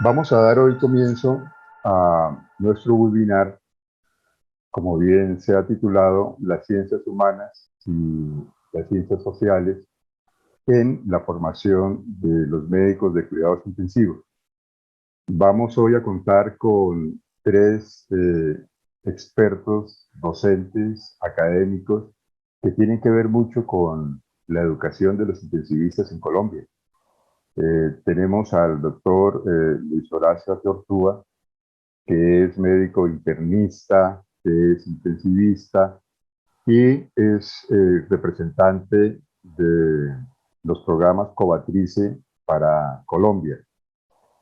Vamos a dar hoy comienzo a nuestro webinar, como bien se ha titulado, Las ciencias humanas y las ciencias sociales en la formación de los médicos de cuidados intensivos. Vamos hoy a contar con tres expertos, docentes, académicos, que tienen que ver mucho con la educación de los intensivistas en Colombia. Tenemos al doctor Luis Horacio Tortúa, que es médico internista, que es intensivista y es representante de los programas Covatrice para Colombia.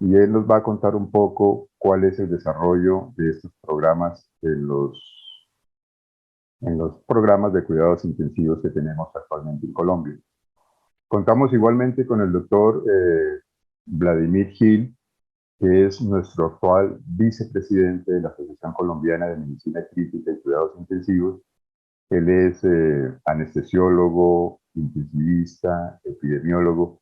Y él nos va a contar un poco cuál es el desarrollo de estos programas en los programas de cuidados intensivos que tenemos actualmente en Colombia. Contamos igualmente con el doctor Vladimir Gil, que es nuestro actual vicepresidente de la Asociación Colombiana de Medicina Crítica y Cuidados Intensivos. Él es anestesiólogo, intensivista, epidemiólogo,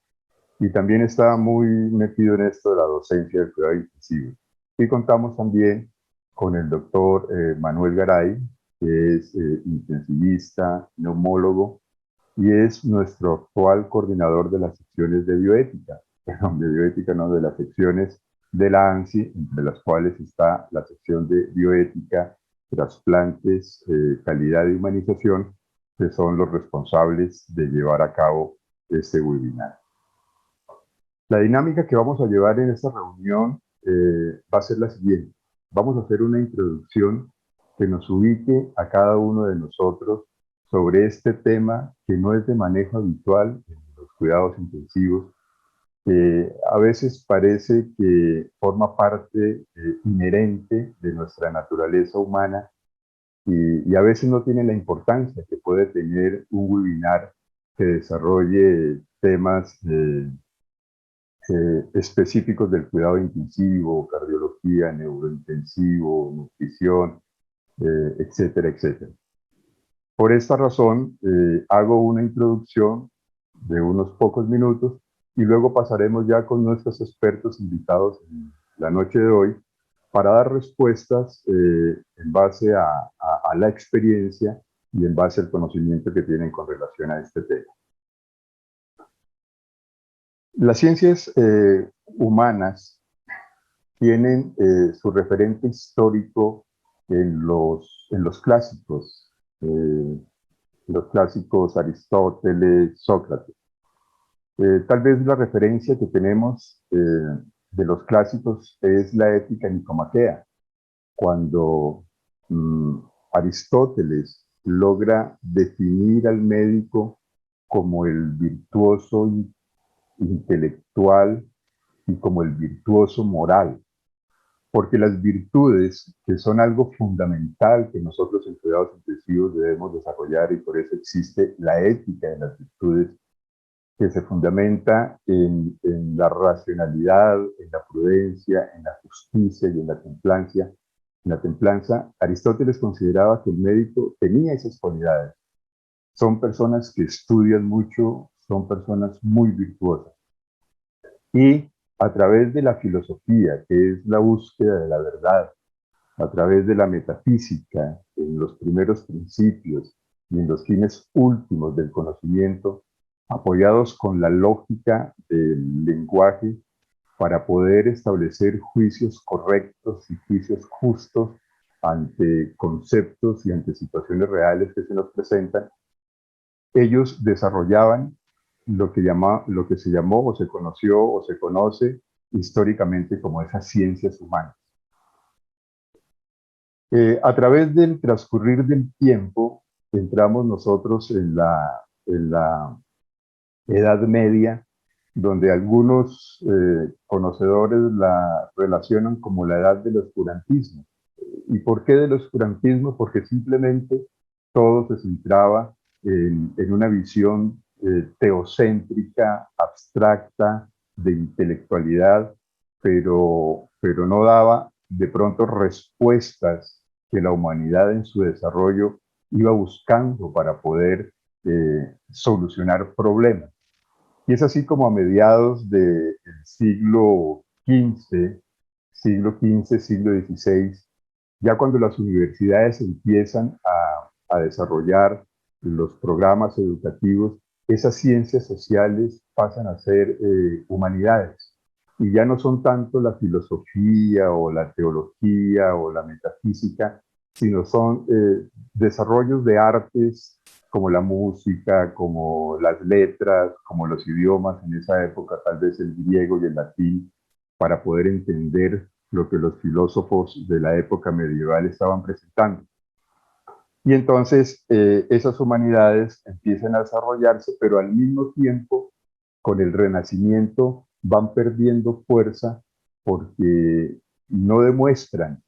y también está muy metido en esto de la docencia del cuidado intensivo. Y contamos también con el doctor Manuel Garay, que es intensivista, neumólogo, y es nuestro actual coordinador de las secciones de bioética, perdón, de bioética no, de las secciones de la ANSI, entre las cuales está la sección de bioética, trasplantes, calidad y humanización, que son los responsables de llevar a cabo este webinar. La dinámica que vamos a llevar en esta reunión va a ser la siguiente. Vamos a hacer una introducción que nos ubique a cada uno de nosotros sobre este tema que no es de manejo habitual en los cuidados intensivos. A veces parece que forma parte inherente de nuestra naturaleza humana y a veces no tiene la importancia que puede tener un webinar que desarrolle temas específicos del cuidado intensivo, cardiología, neurointensivo, nutrición, etcétera, etcétera. Por esta razón, hago una introducción de unos pocos minutos y luego pasaremos ya con nuestros expertos invitados en la noche de hoy para dar respuestas en base a la experiencia y en base al conocimiento que tienen con relación a este tema. Las ciencias humanas tienen su referente histórico en los clásicos Aristóteles, Sócrates. Tal vez la referencia que tenemos de los clásicos es la ética nicomaquea, cuando mm, Aristóteles logra definir al médico como el virtuoso intelectual y como el virtuoso moral. Porque las virtudes, que son algo fundamental que nosotros en cuidados intensivos debemos desarrollar, y por eso existe la ética de las virtudes, que se fundamenta en la racionalidad, en la prudencia, en la justicia y en la templanza. En la templanza, Aristóteles consideraba que el médico tenía esas cualidades. Son personas que estudian mucho, son personas muy virtuosas. Y a través de la filosofía, que es la búsqueda de la verdad, a través de la metafísica, en los primeros principios y en los fines últimos del conocimiento, apoyados con la lógica del lenguaje para poder establecer juicios correctos y juicios justos ante conceptos y ante situaciones reales que se nos presentan. Ellos desarrollaban lo que se llamó o se conoció o se conoce históricamente como esas ciencias humanas. A través del transcurrir del tiempo, entramos nosotros en la Edad Media, donde algunos conocedores la relacionan como la edad del oscurantismo. ¿Y por qué del oscurantismo? Porque simplemente todo se centraba en una visión teocéntrica, abstracta, de intelectualidad, pero no daba de pronto respuestas que la humanidad en su desarrollo iba buscando para poder solucionar problemas. Y es así como a mediados del siglo XV siglo XV, siglo XVI, ya cuando las universidades empiezan a desarrollar los programas educativos, esas ciencias sociales pasan a ser humanidades. Y ya no son tanto la filosofía o la teología o la metafísica, sino son desarrollos de artes como la música, como las letras, como los idiomas en esa época, tal vez el griego y el latín, para poder entender lo que los filósofos de la época medieval estaban presentando. Y entonces esas humanidades empiezan a desarrollarse, pero al mismo tiempo, con el Renacimiento, van perdiendo fuerza porque no demuestran,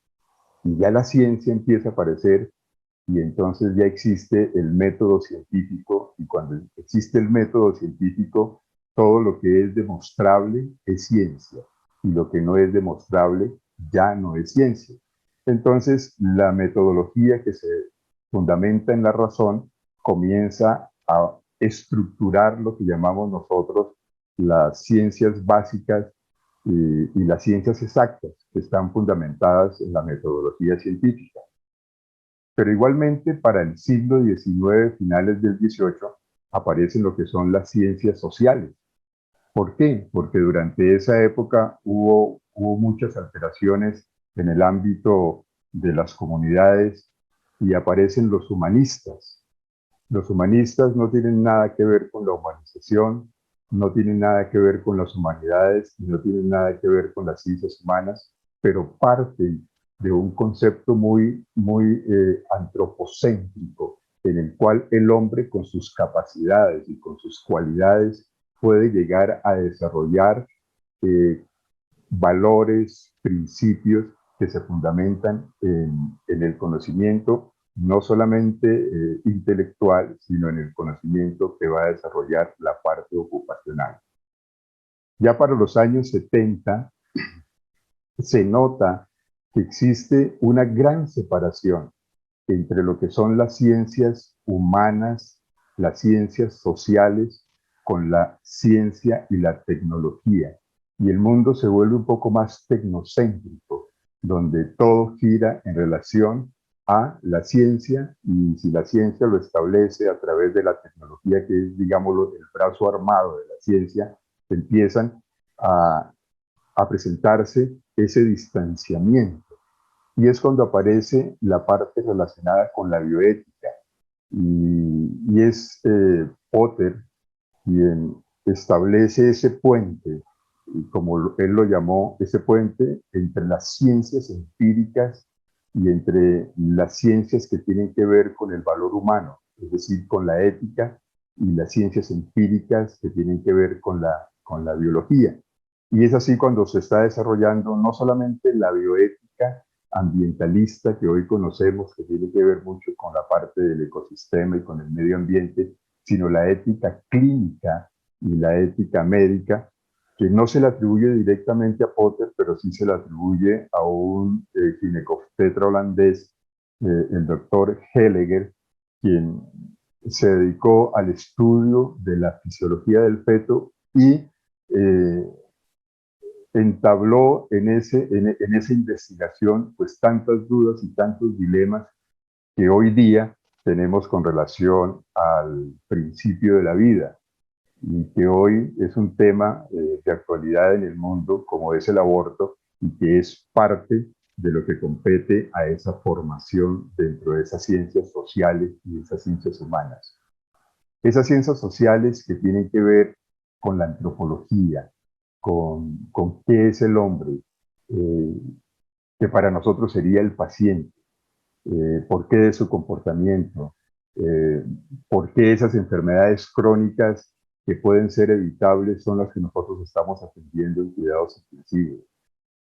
y ya la ciencia empieza a aparecer, y entonces ya existe el método científico, y cuando existe el método científico, todo lo que es demostrable es ciencia, y lo que no es demostrable ya no es ciencia. Entonces, la metodología que se fundamenta en la razón comienza a estructurar lo que llamamos nosotros las ciencias básicas y las ciencias exactas, que están fundamentadas en la metodología científica. Pero igualmente para el siglo XIX, finales del XVIII, aparecen lo que son las ciencias sociales. ¿Por qué? Porque durante esa época hubo muchas alteraciones en el ámbito de las comunidades y aparecen los humanistas. Los humanistas no tienen nada que ver con la humanización, no tienen nada que ver con las humanidades, no tienen nada que ver con las ciencias humanas, pero parten de un concepto muy antropocéntrico, en el cual el hombre con sus capacidades y con sus cualidades puede llegar a desarrollar eh, valores, principios que se fundamentan en el conocimiento, no solamente intelectual, sino en el conocimiento que va a desarrollar la parte ocupacional. Ya para los años 70 se nota que existe una gran separación entre lo que son las ciencias humanas, las ciencias sociales, con la ciencia y la tecnología. Y el mundo se vuelve un poco más tecnocéntrico, donde todo gira en relación a la ciencia, y si la ciencia lo establece a través de la tecnología, que es, digámoslo, el brazo armado de la ciencia, empiezan a, a presentarse ese distanciamiento. Y es cuando aparece la parte relacionada con la bioética. Y es Potter quien establece ese puente, como él lo llamó, ese puente entre las ciencias empíricas y entre las ciencias que tienen que ver con el valor humano, es decir, con la ética, y las ciencias empíricas que tienen que ver con la biología. Y es así cuando se está desarrollando no solamente la bioética ambientalista que hoy conocemos, que tiene que ver mucho con la parte del ecosistema y con el medio ambiente, sino la ética clínica y la ética médica, que no se le atribuye directamente a Potter, pero sí se le atribuye a un ginecobstetra holandés, el doctor Helleger, quien se dedicó al estudio de la fisiología del feto y entabló en esa investigación pues tantas dudas y tantos dilemas que hoy día tenemos con relación al principio de la vida, y que hoy es un tema de actualidad en el mundo, como es el aborto, y que es parte de lo que compete a esa formación dentro de esas ciencias sociales y esas ciencias humanas. Esas ciencias sociales que tienen que ver con la antropología, con qué es el hombre, eh, que para nosotros sería el paciente, por qué de su comportamiento, eh, por qué esas enfermedades crónicas que pueden ser evitables son las que nosotros estamos atendiendo en cuidados intensivos.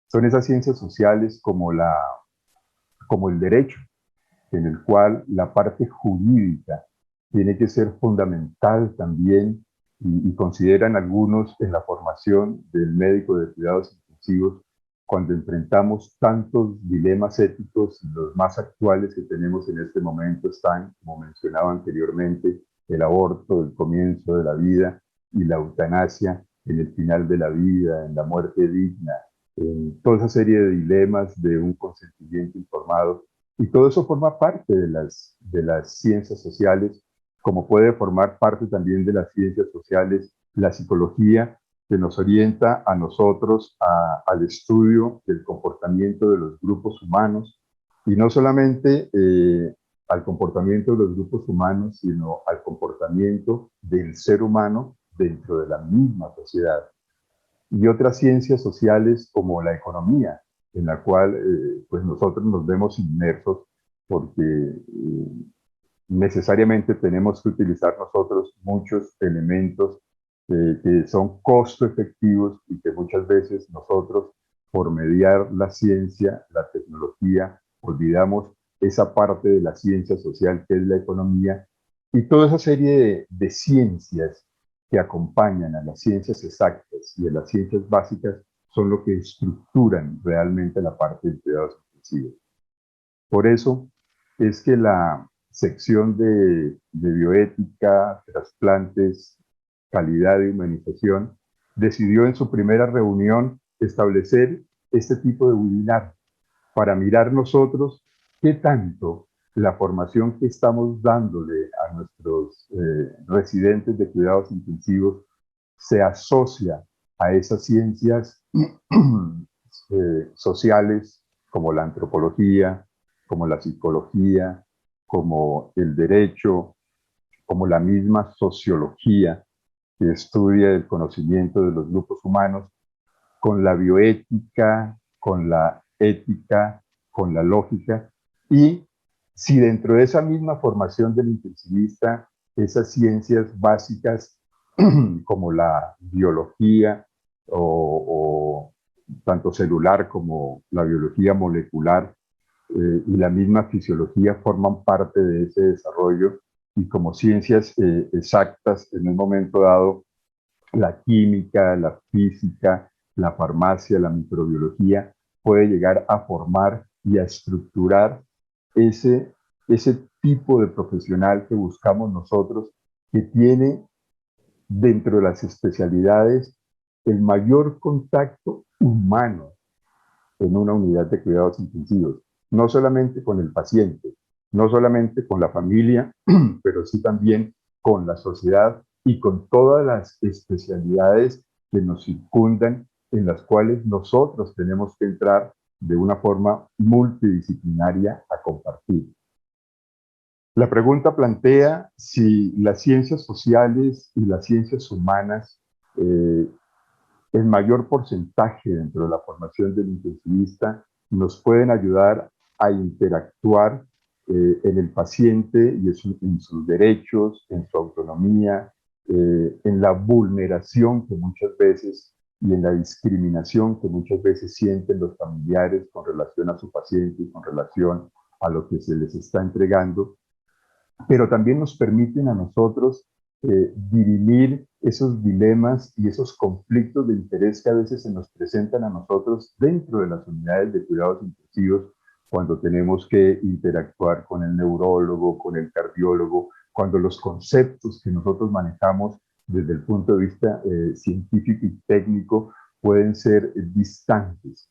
Son esas ciencias sociales como el derecho, en el cual la parte jurídica tiene que ser fundamental también, y consideran algunos en la formación del médico de cuidados intensivos cuando enfrentamos tantos dilemas éticos. Los más actuales que tenemos en este momento están, como mencionaba anteriormente, el aborto, el comienzo de la vida, y la eutanasia en el final de la vida, en la muerte digna, en toda esa serie de dilemas de un consentimiento informado. Y todo eso forma parte de las ciencias sociales, como puede formar parte también de las ciencias sociales la psicología, que nos orienta a nosotros al estudio del comportamiento de los grupos humanos, y no solamente al comportamiento de los grupos humanos, sino al comportamiento del ser humano dentro de la misma sociedad. Y otras ciencias sociales como la economía, en la cual pues nosotros nos vemos inmersos porque necesariamente tenemos que utilizar nosotros muchos elementos que son costo efectivos y que muchas veces nosotros, por mediar la ciencia, la tecnología, olvidamos esa parte de la ciencia social que es la economía, y toda esa serie de ciencias que acompañan a las ciencias exactas y a las ciencias básicas son lo que estructuran realmente la parte de cuidados intensivos. Por eso es que la sección de bioética, trasplantes, calidad y humanización decidió en su primera reunión establecer este tipo de webinar para mirar nosotros qué tanto la formación que estamos dándole a nuestros residentes de cuidados intensivos se asocia a esas ciencias sociales como la antropología, como la psicología, como el derecho, como la misma sociología que estudia el conocimiento de los grupos humanos, con la bioética, con la ética, con la lógica, y si dentro de esa misma formación del intensivista, esas ciencias básicas como la biología o tanto celular como la biología molecular y la misma fisiología forman parte de ese desarrollo, y como ciencias exactas en un momento dado la química, la física, la farmacia, la microbiología, puede llegar a formar y a estructurar ese tipo de profesional que buscamos nosotros, que tiene dentro de las especialidades el mayor contacto humano en una unidad de cuidados intensivos, no solamente con el paciente, no solamente con la familia, pero sí también con la sociedad y con todas las especialidades que nos circundan, en las cuales nosotros tenemos que entrar de una forma multidisciplinaria a compartir. La pregunta plantea si las ciencias sociales y las ciencias humanas, el mayor porcentaje dentro de la formación del intensivista, nos pueden ayudar a interactuar en el paciente y en sus derechos, en su autonomía, en la vulneración que muchas veces y en la discriminación que muchas veces sienten los familiares con relación a su paciente y con relación a lo que se les está entregando, pero también nos permiten a nosotros dirimir esos dilemas y esos conflictos de interés que a veces se nos presentan a nosotros dentro de las unidades de cuidados intensivos, cuando tenemos que interactuar con el neurólogo, con el cardiólogo, cuando los conceptos que nosotros manejamos desde el punto de vista científico y técnico pueden ser distantes.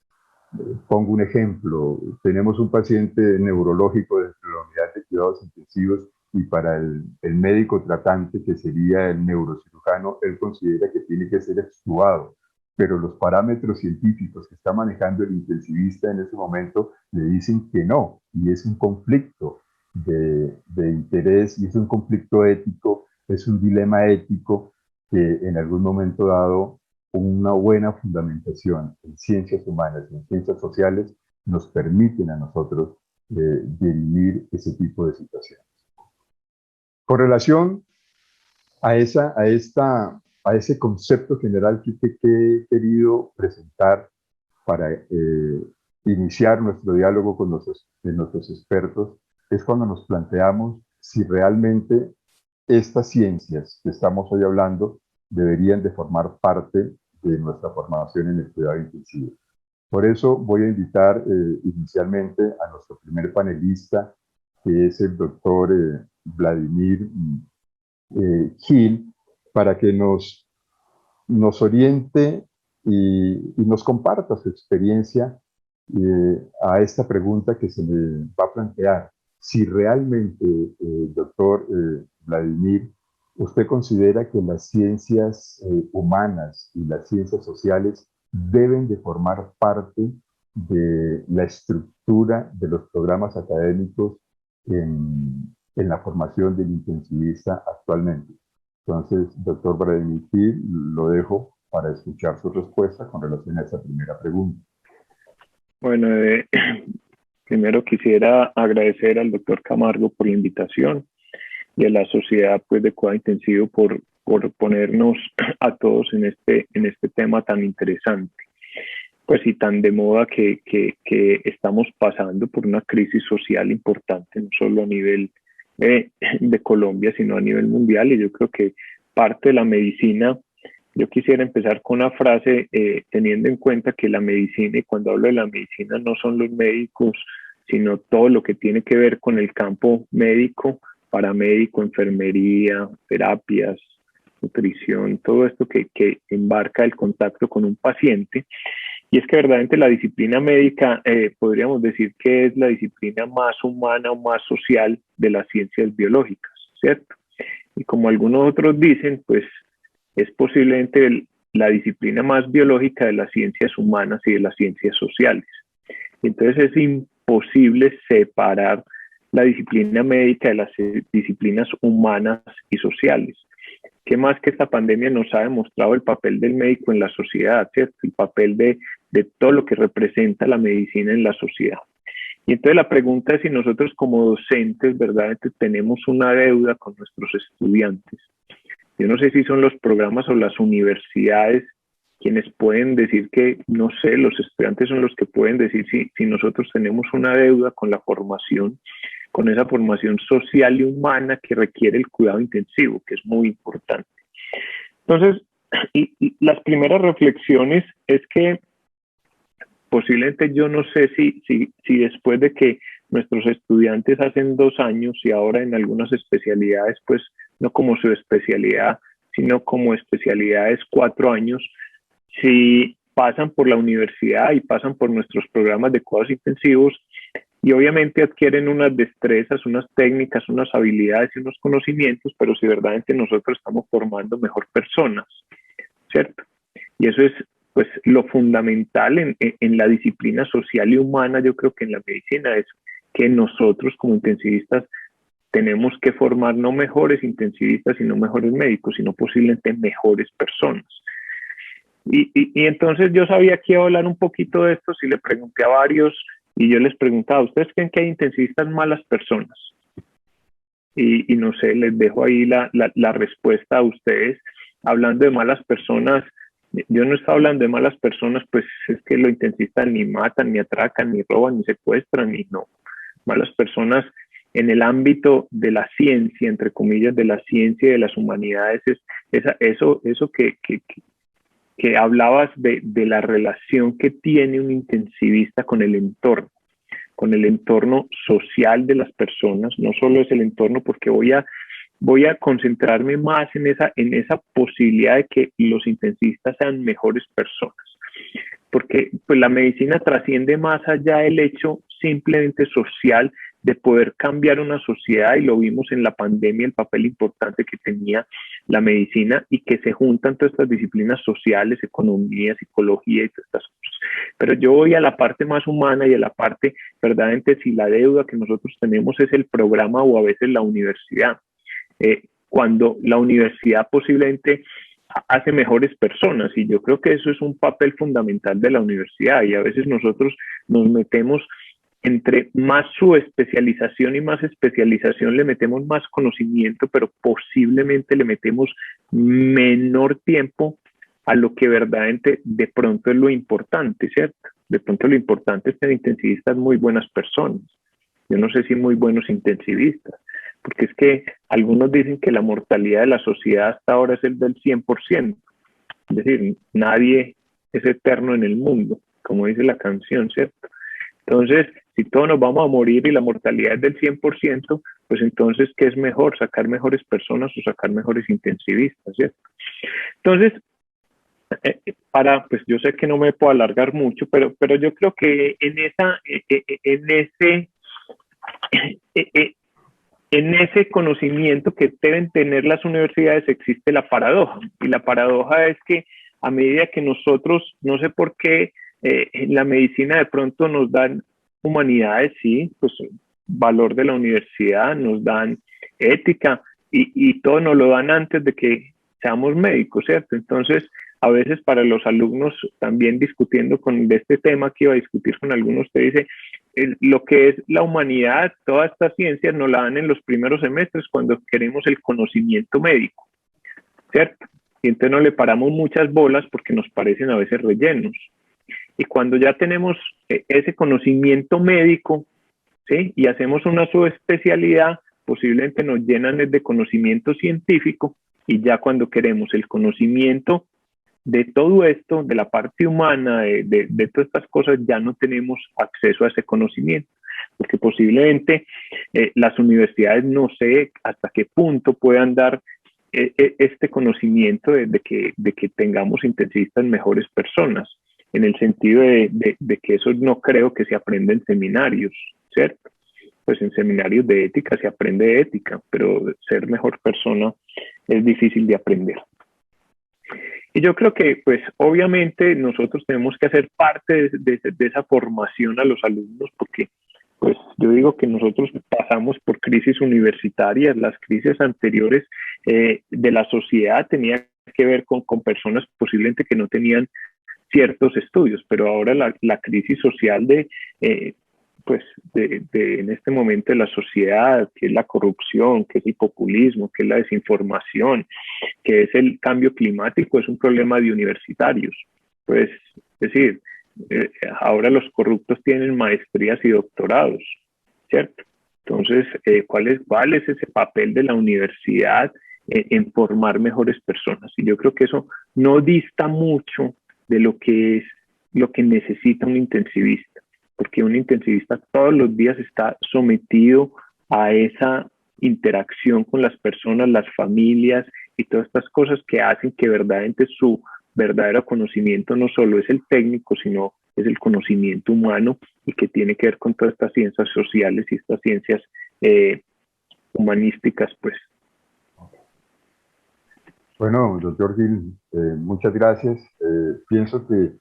Pongo un ejemplo, tenemos un paciente neurológico dentro de la unidad de cuidados intensivos, y para el médico tratante, que sería el neurocirujano, él considera que tiene que ser extubado, pero los parámetros científicos que está manejando el intensivista en ese momento le dicen que no, y es un conflicto de interés, y es un conflicto ético, es un dilema ético que en algún momento dado una buena fundamentación en ciencias humanas y en ciencias sociales nos permiten a nosotros dirimir ese tipo de situaciones. Con relación a ese concepto general que he querido presentar para iniciar nuestro diálogo con nuestros expertos, es cuando nos planteamos si realmente estas ciencias que estamos hoy hablando deberían de formar parte de nuestra formación en el cuidado intensivo. Por eso voy a invitar inicialmente a nuestro primer panelista, que es el doctor Vladimir Gil, para que nos oriente y nos comparta su experiencia a esta pregunta que se le va a plantear. Si realmente, doctor Vladimir, usted considera que las ciencias humanas y las ciencias sociales deben de formar parte de la estructura de los programas académicos en la formación del intensivista actualmente. Entonces, doctor Vladimir Gil, lo dejo para escuchar su respuesta con relación a esa primera pregunta. Bueno, primero quisiera agradecer al doctor Camargo por la invitación y a la sociedad pues, de Cuidado Intensivo por ponernos a todos en este tema tan interesante. Pues y tan de moda que estamos pasando por una crisis social importante, no solo a nivel de Colombia, sino a nivel mundial. Y yo creo que parte de la medicina, yo quisiera empezar con una frase teniendo en cuenta que la medicina, y cuando hablo de la medicina no son los médicos, sino todo lo que tiene que ver con el campo médico, paramédico, enfermería, terapias, nutrición, todo esto que embarca el contacto con un paciente. Y es que verdaderamente la disciplina médica podríamos decir que es la disciplina más humana o más social de las ciencias biológicas, ¿cierto? Y como algunos otros dicen, pues es posiblemente la disciplina más biológica de las ciencias humanas y de las ciencias sociales. Entonces es imposible separar la disciplina médica de las disciplinas humanas y sociales. ¿Qué más que esta pandemia nos ha demostrado el papel del médico en la sociedad, ¿cierto? El papel de todo lo que representa la medicina en la sociedad. Y entonces la pregunta es si nosotros como docentes, ¿verdad?, tenemos una deuda con nuestros estudiantes. Yo no sé si son los programas o las universidades quienes pueden decir que, no sé, los estudiantes son los que pueden decir si nosotros tenemos una deuda con la formación, con esa formación social y humana que requiere el cuidado intensivo, que es muy importante. Entonces, las primeras reflexiones es que posiblemente yo no sé si después de que nuestros estudiantes hacen 2 años y ahora en algunas especialidades, pues no como su especialidad, sino como especialidades 4 años, si pasan por la universidad y pasan por nuestros programas de cuidados intensivos y obviamente adquieren unas destrezas, unas técnicas, unas habilidades y unos conocimientos, pero si verdaderamente nosotros estamos formando mejor personas, ¿cierto? Y eso es pues lo fundamental en la disciplina social y humana, yo creo que en la medicina, es que nosotros como intensivistas tenemos que formar no mejores intensivistas, sino mejores médicos, sino posiblemente mejores personas. Y entonces yo sabía que iba a hablar un poquito de esto si le pregunté a varios y yo les preguntaba, ¿ustedes creen que hay intensivistas malas personas? Y no sé, les dejo ahí la respuesta a ustedes. Hablando de malas personas, yo no estaba hablando de malas personas, pues es que los intensivistas ni matan, ni atracan, ni roban, ni secuestran, ni no. Malas personas en el ámbito de la ciencia, entre comillas, de la ciencia y de las humanidades, es eso que hablabas de la relación que tiene un intensivista con el entorno social de las personas. No solo es el entorno, porque voy a concentrarme más en esa posibilidad de que los intensivistas sean mejores personas, porque pues la medicina trasciende más allá del hecho simplemente social de poder cambiar una sociedad, y lo vimos en la pandemia, el papel importante que tenía la medicina y que se juntan todas estas disciplinas sociales, economía, psicología y todas estas cosas. Pero yo voy a la parte más humana y a la parte, verdaderamente, si la deuda que nosotros tenemos es el programa o a veces la universidad. Cuando la universidad posiblemente hace mejores personas, y yo creo que eso es un papel fundamental de la universidad, y a veces nosotros nos metemos entre más subespecialización y más especialización, le metemos más conocimiento, pero posiblemente le metemos menor tiempo a lo que verdaderamente de pronto es lo importante, ¿cierto? De pronto lo importante es tener intensivistas muy buenas personas. Yo no sé si muy buenos intensivistas, porque es que algunos dicen que la mortalidad de la sociedad hasta ahora es el del 100%. Es decir, nadie es eterno en el mundo, como dice la canción, ¿cierto? Entonces, si todos nos vamos a morir y la mortalidad es del 100%, pues entonces, ¿qué es mejor? ¿Sacar mejores personas o sacar mejores intensivistas, ¿cierto? Entonces, pues yo sé que no me puedo alargar mucho, pero yo creo que en ese conocimiento que deben tener las universidades existe la paradoja. Y la paradoja es que a medida que nosotros, no sé por qué, en la medicina de pronto nos dan humanidades, sí, pues valor de la universidad, nos dan ética y todo nos lo dan antes de que seamos médicos, ¿cierto? Entonces, a veces para los alumnos, también discutiendo de este tema que iba a discutir con algunos, usted dice, lo que es la humanidad, todas estas ciencias nos la dan en los primeros semestres cuando queremos el conocimiento médico, ¿cierto? Y entonces no le paramos muchas bolas porque nos parecen a veces rellenos. Y cuando ya tenemos ese conocimiento médico, ¿sí? Y hacemos una subespecialidad, posiblemente nos llenan de conocimiento científico y ya cuando queremos el conocimiento de todo esto, de la parte humana, de todas estas cosas, ya no tenemos acceso a ese conocimiento, porque posiblemente las universidades no sé hasta qué punto puedan dar este conocimiento de que tengamos intensivistas mejores personas, en el sentido de que eso no creo que se aprenda en seminarios, ¿cierto? Pues en seminarios de ética se aprende ética, pero ser mejor persona es difícil de aprender. Y yo creo que, pues, obviamente nosotros tenemos que hacer parte de esa formación a los alumnos, porque, pues, yo digo que nosotros pasamos por crisis universitarias. Las crisis anteriores de la sociedad tenían que ver con personas posiblemente que no tenían ciertos estudios, pero ahora la crisis social en este momento de la sociedad, que es la corrupción, que es el populismo, que es la desinformación, que es el cambio climático, es un problema de universitarios. Pues, es decir, ahora los corruptos tienen maestrías y doctorados, ¿cierto? Entonces, ¿cuál es ese papel de la universidad en formar mejores personas? Y yo creo que eso no dista mucho de lo que necesita un intensivista, porque un intensivista todos los días está sometido a esa interacción con las personas, las familias y todas estas cosas que hacen que verdaderamente su verdadero conocimiento no solo es el técnico, sino es el conocimiento humano y que tiene que ver con todas estas ciencias sociales y estas ciencias humanísticas, pues. Bueno, doctor Gil, muchas gracias. Pienso que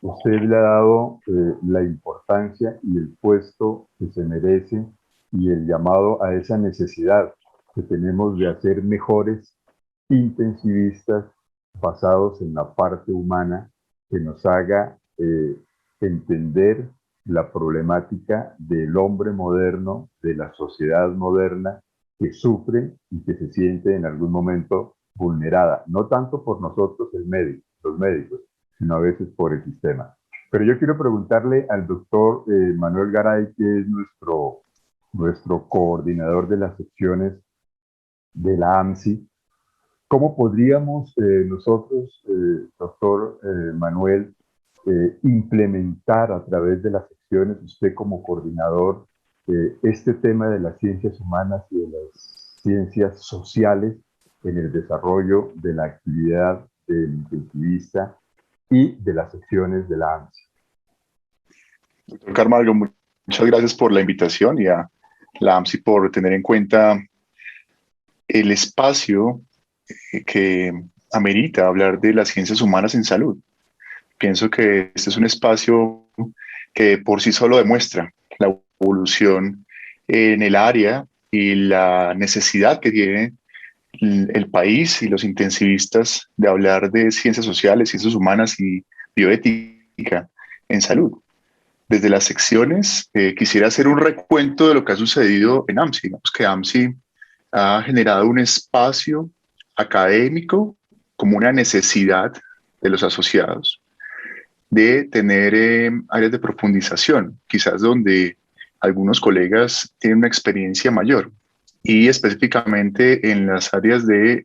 usted le ha dado la importancia y el puesto que se merece y el llamado a esa necesidad que tenemos de hacer mejores intensivistas basados en la parte humana que nos haga entender la problemática del hombre moderno, de la sociedad moderna que sufre y que se siente en algún momento vulnerada, no tanto por nosotros los médicos, sino a veces por el sistema. Pero yo quiero preguntarle al doctor Manuel Garay, que es nuestro coordinador de las secciones de la AMSI, ¿cómo podríamos nosotros, doctor Manuel, implementar a través de las secciones, usted como coordinador, este tema de las ciencias humanas y de las ciencias sociales en el desarrollo de la actividad del intensivista y de las secciones de la AMSI? Doctor Camargo, muchas gracias por la invitación y a la AMSI por tener en cuenta el espacio que amerita hablar de las ciencias humanas en salud. Pienso que este es un espacio que por sí solo demuestra la evolución en el área y la necesidad que tiene el país y los intensivistas de hablar de ciencias sociales, ciencias humanas y bioética en salud. Desde las secciones, quisiera hacer un recuento de lo que ha sucedido en AMSI. Digamos que AMSI ha generado un espacio académico como una necesidad de los asociados de tener áreas de profundización, quizás donde algunos colegas tienen una experiencia mayor, y específicamente en las áreas de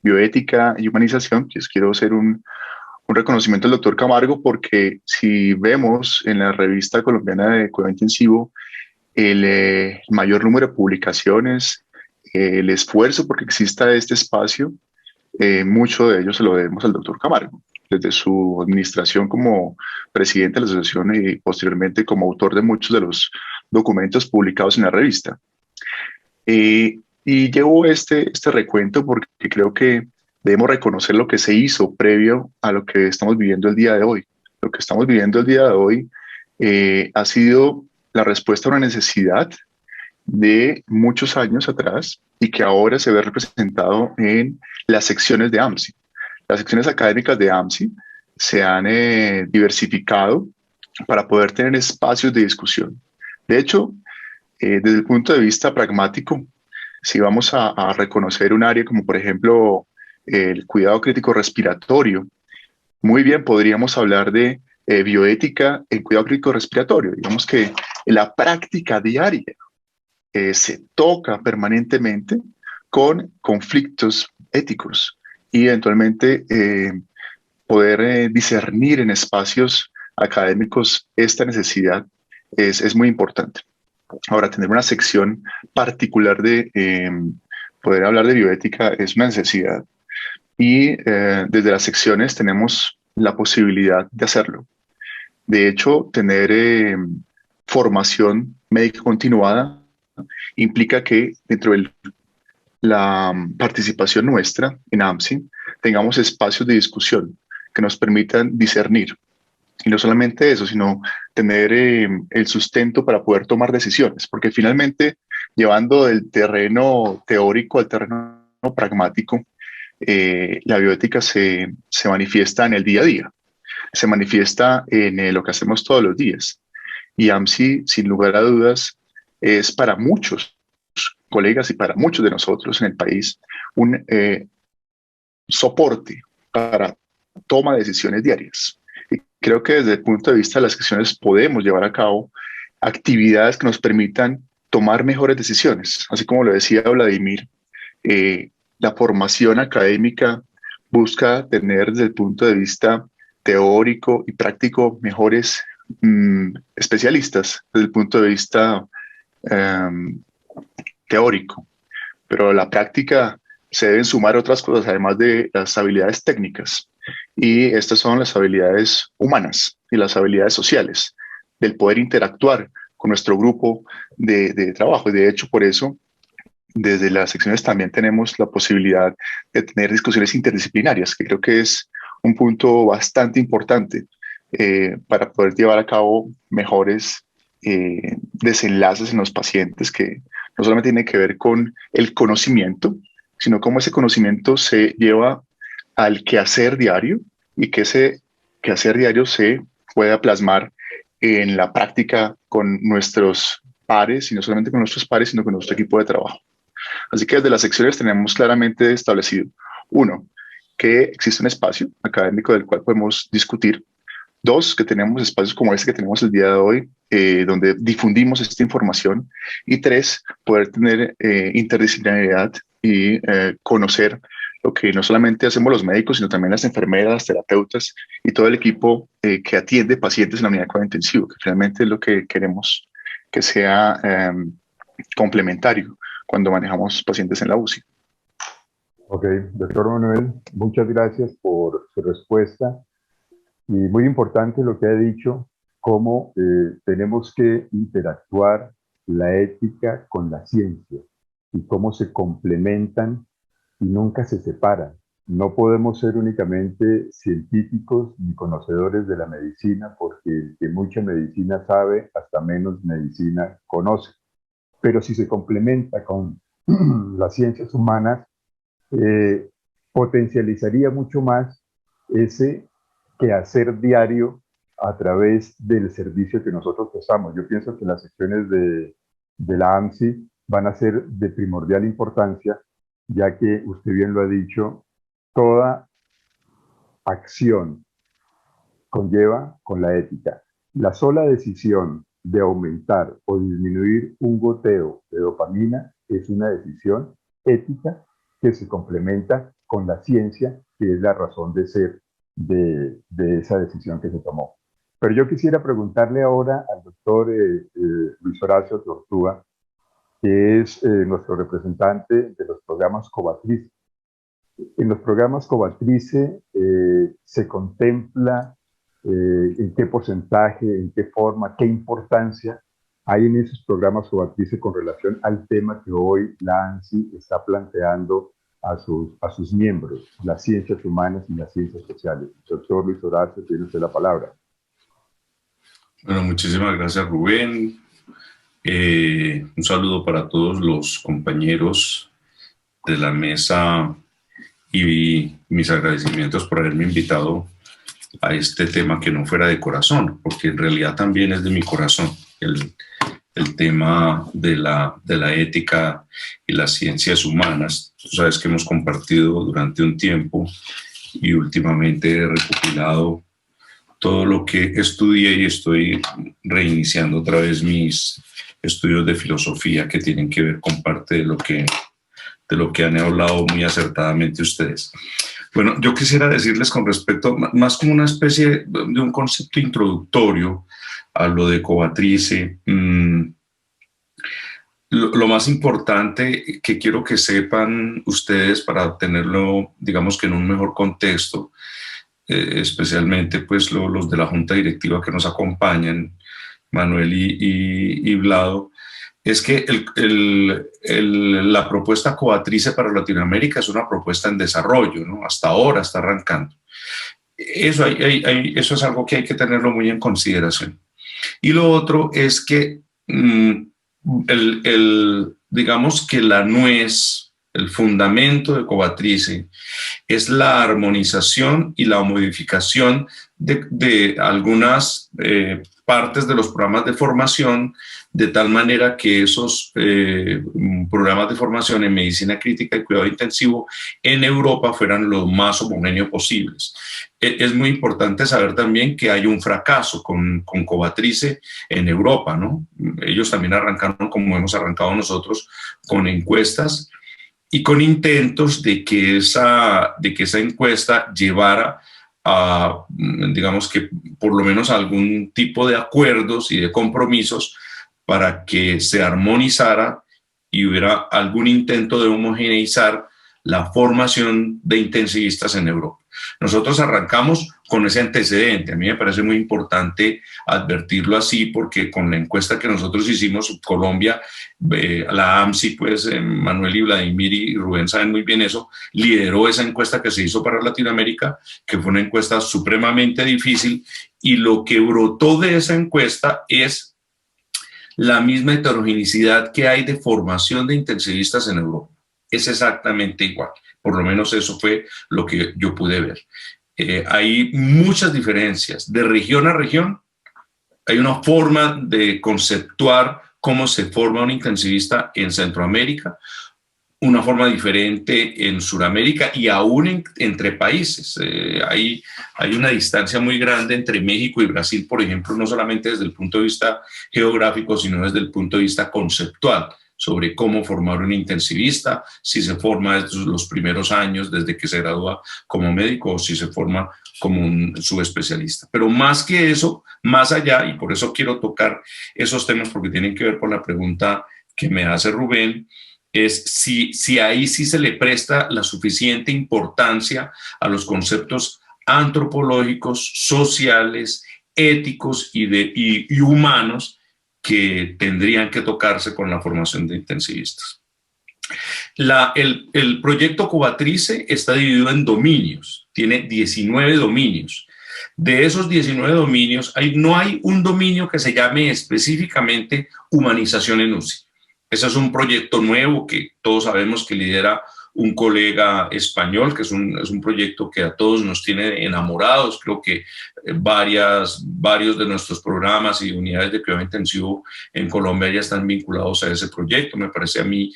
bioética y humanización. Pues quiero hacer un reconocimiento al doctor Camargo, porque si vemos en la revista colombiana de cuidado intensivo el mayor número de publicaciones, el esfuerzo porque exista este espacio, mucho de ello se lo debemos al doctor Camargo, desde su administración como presidente de la asociación y posteriormente como autor de muchos de los documentos publicados en la revista. Y llevo este recuento porque creo que debemos reconocer lo que se hizo previo a lo que estamos viviendo el día de hoy. Lo que estamos viviendo el día de hoy ha sido la respuesta a una necesidad de muchos años atrás y que ahora se ve representado en las secciones de AMSI. Las secciones académicas de AMSI se han diversificado para poder tener espacios de discusión. De hecho, desde el punto de vista pragmático, si vamos a reconocer un área como por ejemplo el cuidado crítico respiratorio, muy bien podríamos hablar de bioética en cuidado crítico respiratorio. Digamos que la práctica diaria se toca permanentemente con conflictos éticos y eventualmente poder discernir en espacios académicos esta necesidad es muy importante. Ahora, tener una sección particular de poder hablar de bioética es una necesidad y desde las secciones tenemos la posibilidad de hacerlo. De hecho, tener formación médica continuada implica que dentro de la participación nuestra en AMSI tengamos espacios de discusión que nos permitan discernir. Y no solamente eso, sino tener el sustento para poder tomar decisiones, porque finalmente, llevando del terreno teórico al terreno pragmático, la bioética se manifiesta en el día a día, se manifiesta en lo que hacemos todos los días. Y AMSI, sin lugar a dudas, es para muchos colegas y para muchos de nosotros en el país un soporte para toma de decisiones diarias. Y creo que desde el punto de vista de las secciones podemos llevar a cabo actividades que nos permitan tomar mejores decisiones. Así como lo decía Vladimir, la formación académica busca tener desde el punto de vista teórico y práctico mejores especialistas desde el punto de vista teórico, pero la práctica se deben sumar otras cosas además de las habilidades técnicas, y estas son las habilidades humanas y las habilidades sociales del poder interactuar con nuestro grupo de trabajo. Y de hecho, por eso desde las secciones también tenemos la posibilidad de tener discusiones interdisciplinarias, que creo que es un punto bastante importante para poder llevar a cabo mejores desenlaces en los pacientes, que no solamente tiene que ver con el conocimiento, sino cómo ese conocimiento se lleva al quehacer diario y que ese quehacer diario se pueda plasmar en la práctica con nuestros pares, y no solamente con nuestros pares, sino con nuestro equipo de trabajo. Así que desde las secciones tenemos claramente establecido, uno, que existe un espacio académico del cual podemos discutir. Dos, que tenemos espacios como este que tenemos el día de hoy, donde difundimos esta información. Y tres, poder tener interdisciplinariedad y conocer lo que no solamente hacemos los médicos, sino también las enfermeras, las terapeutas y todo el equipo que atiende pacientes en la unidad de cuidado intensivo, que finalmente es lo que queremos que sea complementario cuando manejamos pacientes en la UCI. Ok, doctor Manuel, muchas gracias por su respuesta. Y muy importante lo que ha dicho, cómo tenemos que interactuar la ética con la ciencia y cómo se complementan y nunca se separan. No podemos ser únicamente científicos ni conocedores de la medicina, porque el que mucha medicina sabe, hasta menos medicina conoce. Pero si se complementa con las ciencias humanas, potencializaría mucho más ese quehacer diario a través del servicio que nosotros prestamos. Yo pienso que las secciones de la AMSI van a ser de primordial importancia, ya que usted bien lo ha dicho, toda acción conlleva con la ética. La sola decisión de aumentar o disminuir un goteo de dopamina es una decisión ética que se complementa con la ciencia, que es la razón de ser de esa decisión que se tomó. Pero yo quisiera preguntarle ahora al doctor Luis Horacio Tortuga, que es nuestro representante de los programas Covatriz. En los programas Covatrice se contempla en qué porcentaje, en qué forma, qué importancia hay en esos programas Covatrice con relación al tema que hoy la ANSI está planteando a sus miembros, las ciencias humanas y las ciencias sociales. Doctor Luis Horacio, tiene usted la palabra. Bueno, muchísimas gracias, Rubén. Un saludo para todos los compañeros de la mesa y mis agradecimientos por haberme invitado a este tema que no fuera de corazón, porque en realidad también es de mi corazón, el tema de la ética y las ciencias humanas. Tú sabes que hemos compartido durante un tiempo y últimamente he recopilado todo lo que estudié y estoy reiniciando otra vez mis estudios de filosofía que tienen que ver con parte de lo que han hablado muy acertadamente ustedes. Bueno, yo quisiera decirles con respecto, más como una especie de un concepto introductorio a lo de Covatrice. Lo más importante que quiero que sepan ustedes para tenerlo, digamos que en un mejor contexto, especialmente pues los de la Junta Directiva que nos acompañan, Manuel y Vlado, es que la propuesta Covatrice para Latinoamérica es una propuesta en desarrollo, ¿no? Hasta ahora está arrancando. Eso es algo que hay que tenerlo muy en consideración. Y lo otro es que, digamos que la nuez, el fundamento de Covatrice, es la armonización y la modificación de algunas partes de los programas de formación, de tal manera que esos programas de formación en medicina crítica y cuidado intensivo en Europa fueran lo más homogéneos posibles. Es muy importante saber también que hay un fracaso con Covatrice en Europa, ¿no? Ellos también arrancaron, como hemos arrancado nosotros, con encuestas y con intentos de que esa encuesta llevara a, digamos que por lo menos algún tipo de acuerdos y de compromisos para que se armonizara y hubiera algún intento de homogeneizar la formación de intensivistas en Europa. Nosotros arrancamos con ese antecedente. A mí me parece muy importante advertirlo así porque con la encuesta que nosotros hicimos, Colombia, la AMSI, pues Manuel y Vladimir y Rubén saben muy bien eso, lideró esa encuesta que se hizo para Latinoamérica, que fue una encuesta supremamente difícil, y lo que brotó de esa encuesta es la misma heterogeneidad que hay de formación de intensivistas en Europa. Es exactamente igual. Por lo menos eso fue lo que yo pude ver. Hay muchas diferencias de región a región. Hay una forma de conceptuar cómo se forma un intensivista en Centroamérica, una forma diferente en Sudamérica y aún entre países. Hay una distancia muy grande entre México y Brasil, por ejemplo, no solamente desde el punto de vista geográfico, sino desde el punto de vista conceptual, sobre cómo formar un intensivista, si se forma desde los primeros años, desde que se gradúa como médico, o si se forma como un subespecialista. Pero más que eso, más allá, y por eso quiero tocar esos temas porque tienen que ver con la pregunta que me hace Rubén, es si ahí sí se le presta la suficiente importancia a los conceptos antropológicos, sociales, éticos y humanos que tendrían que tocarse con la formación de intensivistas. El proyecto Covatrice está dividido en dominios, tiene 19 dominios. De esos 19 dominios, no hay un dominio que se llame específicamente humanización en UCI. Ese es un proyecto nuevo que todos sabemos que lidera un colega español, que es un proyecto que a todos nos tiene enamorados. Creo que varios de nuestros programas y unidades de cuidado intensivo en Colombia ya están vinculados a ese proyecto. Me parece a mí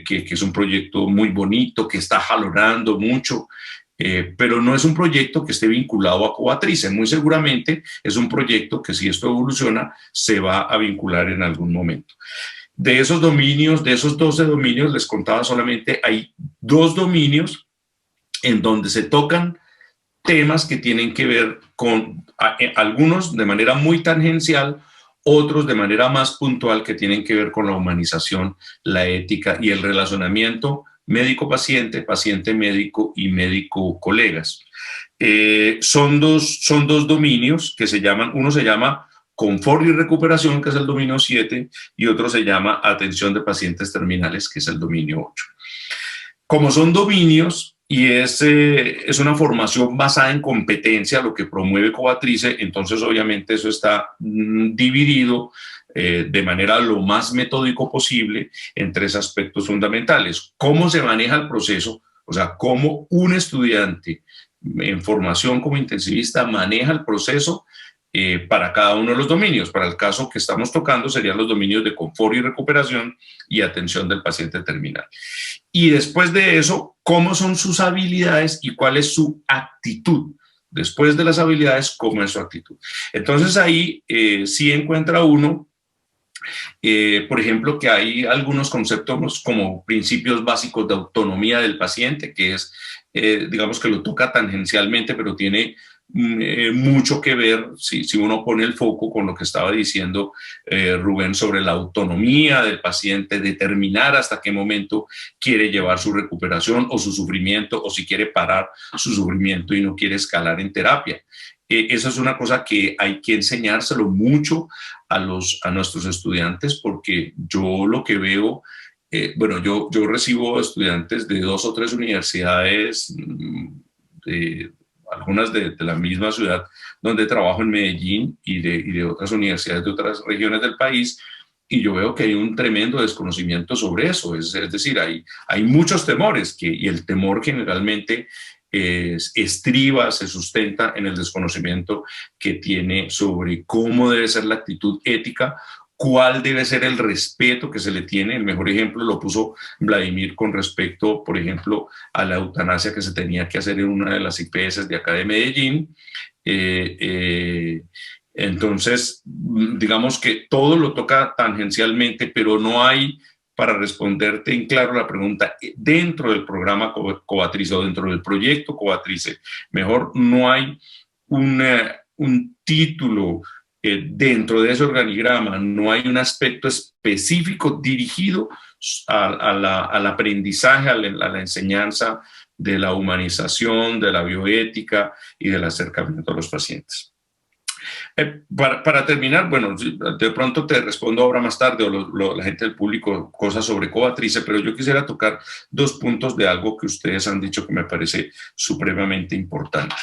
que es un proyecto muy bonito, que está jalonando mucho, pero no es un proyecto que esté vinculado a Covatrice. Muy seguramente es un proyecto que, si esto evoluciona, se va a vincular en algún momento. De esos dominios, de esos 12 dominios, les contaba solamente, hay 2 dominios en donde se tocan temas que tienen que ver con, algunos de manera muy tangencial, otros de manera más puntual, que tienen que ver con la humanización, la ética y el relacionamiento médico-paciente, paciente-médico y médico-colegas. Son dos dominios que se llaman, uno se llama confort y recuperación, que es el dominio 7, y otro se llama atención de pacientes terminales, que es el dominio 8. Como son dominios y es una formación basada en competencia, lo que promueve Covatrice, entonces obviamente eso está dividido de manera lo más metódico posible en 3 aspectos fundamentales. ¿Cómo se maneja el proceso? O sea, cómo un estudiante en formación como intensivista maneja el proceso para cada uno de los dominios. Para el caso que estamos tocando serían los dominios de confort y recuperación y atención del paciente terminal. Y después de eso, cómo son sus habilidades y cuál es su actitud. Después de las habilidades, cómo es su actitud. Entonces ahí sí encuentra uno, por ejemplo, que hay algunos conceptos como principios básicos de autonomía del paciente, que es, digamos que lo toca tangencialmente, pero tiene mucho que ver, si uno pone el foco con lo que estaba diciendo Rubén sobre la autonomía del paciente, determinar hasta qué momento quiere llevar su recuperación o su sufrimiento, o si quiere parar su sufrimiento y no quiere escalar en terapia. Eso es una cosa que hay que enseñárselo mucho a nuestros estudiantes, porque yo lo que veo, bueno, yo recibo estudiantes de 2 o 3 universidades, algunas de la misma ciudad donde trabajo en Medellín y de otras universidades de otras regiones del país, y yo veo que hay un tremendo desconocimiento sobre eso. Es decir, hay muchos temores y el temor generalmente estriba, se sustenta en el desconocimiento que tiene sobre cómo debe ser la actitud ética, cuál debe ser el respeto que se le tiene. El mejor ejemplo lo puso Vladimir con respecto, por ejemplo, a la eutanasia que se tenía que hacer en una de las IPS de acá de Medellín. Entonces, digamos que todo lo toca tangencialmente, pero no hay, para responderte en claro la pregunta, dentro del programa Covatrice o dentro del proyecto Covatrice, mejor no hay un título dentro de ese organigrama, no hay un aspecto específico dirigido al aprendizaje, a la enseñanza de la humanización, de la bioética y del acercamiento a los pacientes. Para terminar, bueno, de pronto te respondo ahora más tarde, o la gente del público, cosas sobre Covatrice, pero yo quisiera tocar 2 puntos de algo que ustedes han dicho que me parece supremamente importante.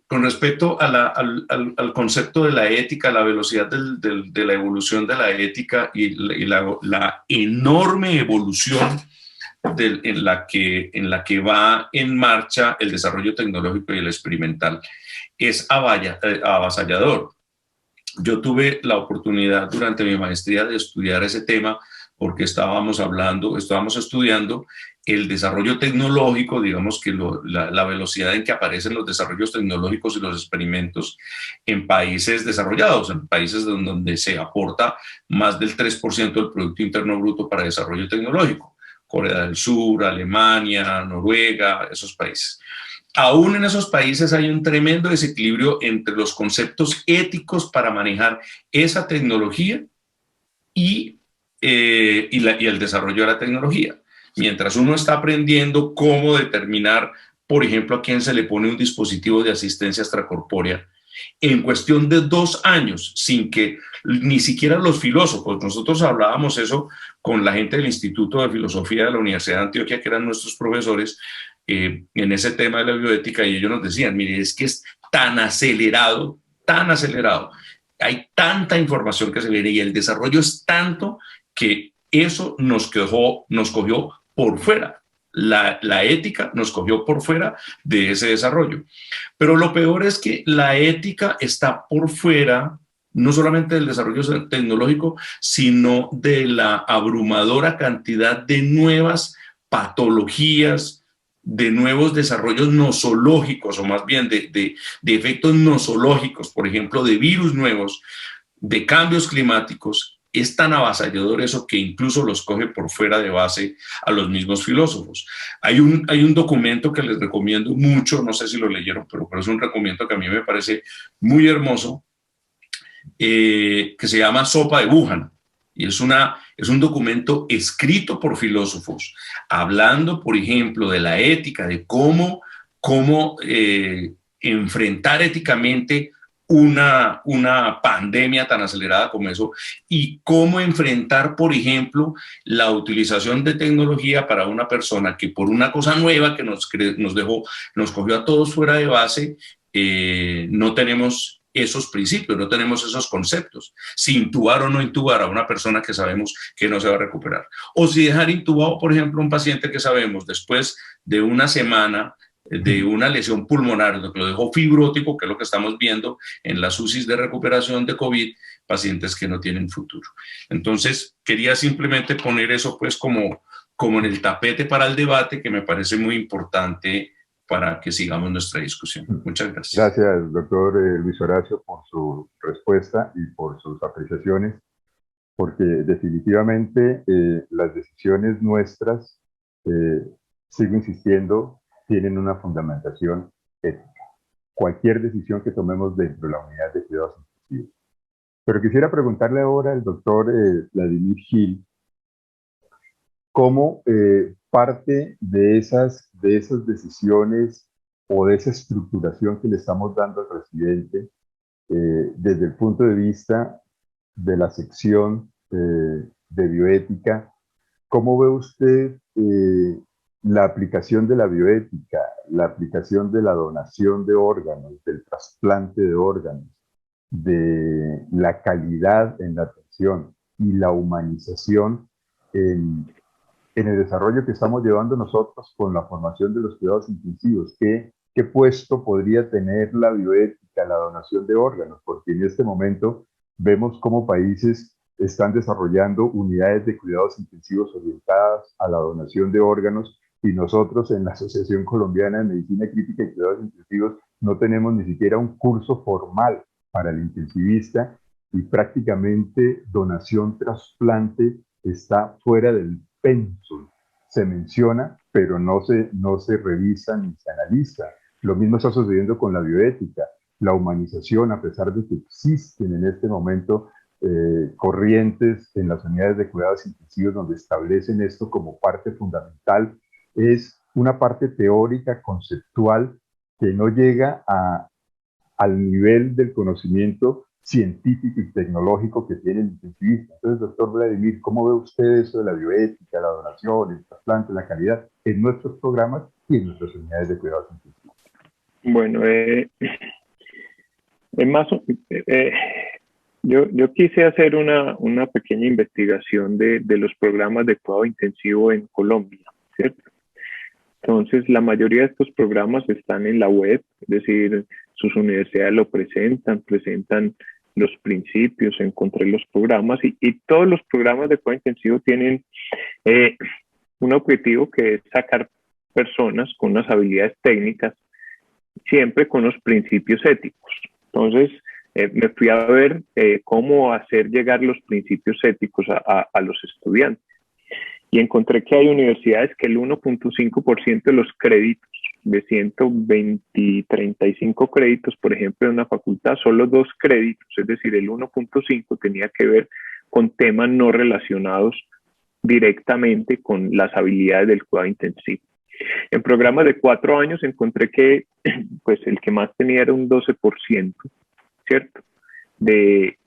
Con respecto al concepto de la ética, la velocidad de la evolución de la ética y la enorme evolución en la que va en marcha el desarrollo tecnológico y el experimental, es avasallador. Yo tuve la oportunidad durante mi maestría de estudiar ese tema porque estábamos estudiando el desarrollo tecnológico, digamos que la velocidad en que aparecen los desarrollos tecnológicos y los experimentos en países desarrollados, en países donde se aporta más del 3% del Producto Interno Bruto para desarrollo tecnológico. Corea del Sur, Alemania, Noruega, esos países. Aún en esos países hay un tremendo desequilibrio entre los conceptos éticos para manejar esa tecnología y el desarrollo de la tecnología. Mientras uno está aprendiendo cómo determinar, por ejemplo, a quién se le pone un dispositivo de asistencia extracorpórea, en cuestión de 2 años, sin que ni siquiera los filósofos, nosotros hablábamos eso con la gente del Instituto de Filosofía de la Universidad de Antioquia, que eran nuestros profesores, en ese tema de la bioética, y ellos nos decían, mire, es que es tan acelerado, hay tanta información que se viene y el desarrollo es tanto que eso nos cogió por fuera. La ética nos cogió por fuera de ese desarrollo. Pero lo peor es que la ética está por fuera no solamente del desarrollo tecnológico, sino de la abrumadora cantidad de nuevas patologías, de nuevos desarrollos nosológicos, o más bien de efectos nosológicos, por ejemplo, de virus nuevos, de cambios climáticos. Es tan avasallador eso que incluso los coge por fuera de base a los mismos filósofos. Hay un documento que les recomiendo mucho, no sé si lo leyeron, pero es un documento que a mí me parece muy hermoso, que se llama Sopa de Wuhan, y es una es un documento escrito por filósofos, hablando, por ejemplo, de la ética, de cómo enfrentar éticamente una pandemia tan acelerada como eso, y cómo enfrentar, por ejemplo, la utilización de tecnología para una persona que por una cosa nueva que nos cogió a todos fuera de base, no tenemos esos principios, no tenemos esos conceptos. Si intubar o no intubar a una persona que sabemos que no se va a recuperar. O si dejar intubado, por ejemplo, a un paciente que sabemos después de una semana de una lesión pulmonar, lo que lo dejó fibrótico, que es lo que estamos viendo en las UCIs de recuperación de COVID, pacientes que no tienen futuro. Entonces, quería simplemente poner eso pues como en el tapete para el debate, que me parece muy importante para que sigamos nuestra discusión. Muchas gracias. Gracias, doctor Luis Horacio, por su respuesta y por sus apreciaciones, porque definitivamente las decisiones nuestras, sigo insistiendo, tienen una fundamentación ética. Cualquier decisión que tomemos dentro de la unidad de cuidados intensivos. Pero quisiera preguntarle ahora al doctor Vladimir Gil, cómo parte de esas decisiones o de esa estructuración que le estamos dando al residente, desde el punto de vista de la sección de bioética, ¿cómo ve usted la aplicación de la bioética, la aplicación de la donación de órganos, del trasplante de órganos, de la calidad en la atención y la humanización en el desarrollo que estamos llevando nosotros con la formación de los cuidados intensivos? ¿Qué puesto podría tener la bioética, la donación de órganos? Porque en este momento vemos cómo países están desarrollando unidades de cuidados intensivos orientadas a la donación de órganos, y nosotros en la Asociación Colombiana de Medicina Crítica y Cuidados Intensivos no tenemos ni siquiera un curso formal para el intensivista, y prácticamente donación trasplante está fuera del pensum. Se menciona, pero no se revisa ni se analiza. Lo mismo está sucediendo con la bioética, la humanización, a pesar de que existen en este momento corrientes en las unidades de cuidados intensivos donde establecen esto como parte fundamental. Es una parte teórica, conceptual, que no llega al nivel del conocimiento científico y tecnológico que tiene el intensivista. Entonces, doctor Vladimir, ¿cómo ve usted eso de la bioética, la donación, el trasplante, la calidad en nuestros programas y en nuestras unidades de cuidados intensivos? Bueno, yo quise hacer una pequeña investigación de los programas de cuidado intensivo en Colombia, ¿cierto? Entonces, la mayoría de estos programas están en la web, es decir, sus universidades lo presentan los principios, encontré los programas, y todos los programas de cuidado intensivo tienen un objetivo, que es sacar personas con unas habilidades técnicas, siempre con los principios éticos. Entonces, me fui a ver cómo hacer llegar los principios éticos a los estudiantes. Y encontré que hay universidades que el 1.5% de los créditos, de 35 créditos, por ejemplo, en una facultad, solo 2 créditos, es decir, el 1.5 tenía que ver con temas no relacionados directamente con las habilidades del cuidado intensivo. En programas de 4 años encontré que pues, el que más tenía era un 12%, ¿cierto?, de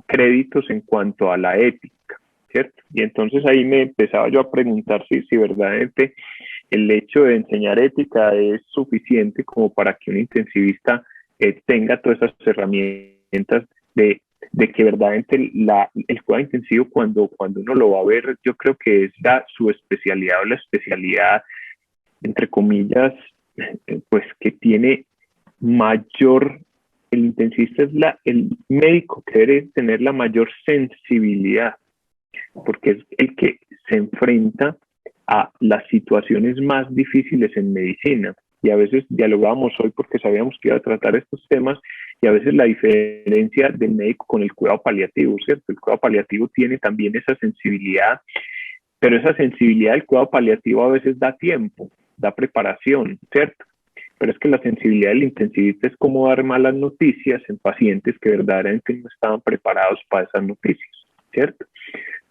créditos en cuanto a la ética, ¿cierto? Y entonces ahí me empezaba yo a preguntar si verdaderamente el hecho de enseñar ética es suficiente como para que un intensivista tenga todas esas herramientas de que verdaderamente el cuidado intensivo, cuando uno lo va a ver, yo creo que es su especialidad, o la especialidad, entre comillas, pues que tiene mayor, el intensivista es el médico que debe tener la mayor sensibilidad, porque es el que se enfrenta a las situaciones más difíciles en medicina. Y a veces dialogábamos hoy porque sabíamos que iba a tratar estos temas, y a veces la diferencia del médico con el cuidado paliativo, ¿cierto? El cuidado paliativo tiene también esa sensibilidad, pero esa sensibilidad del cuidado paliativo a veces da tiempo, da preparación, ¿cierto? Pero es que la sensibilidad del intensivista es como dar malas noticias en pacientes que verdaderamente no estaban preparados para esas noticias. ¿cierto?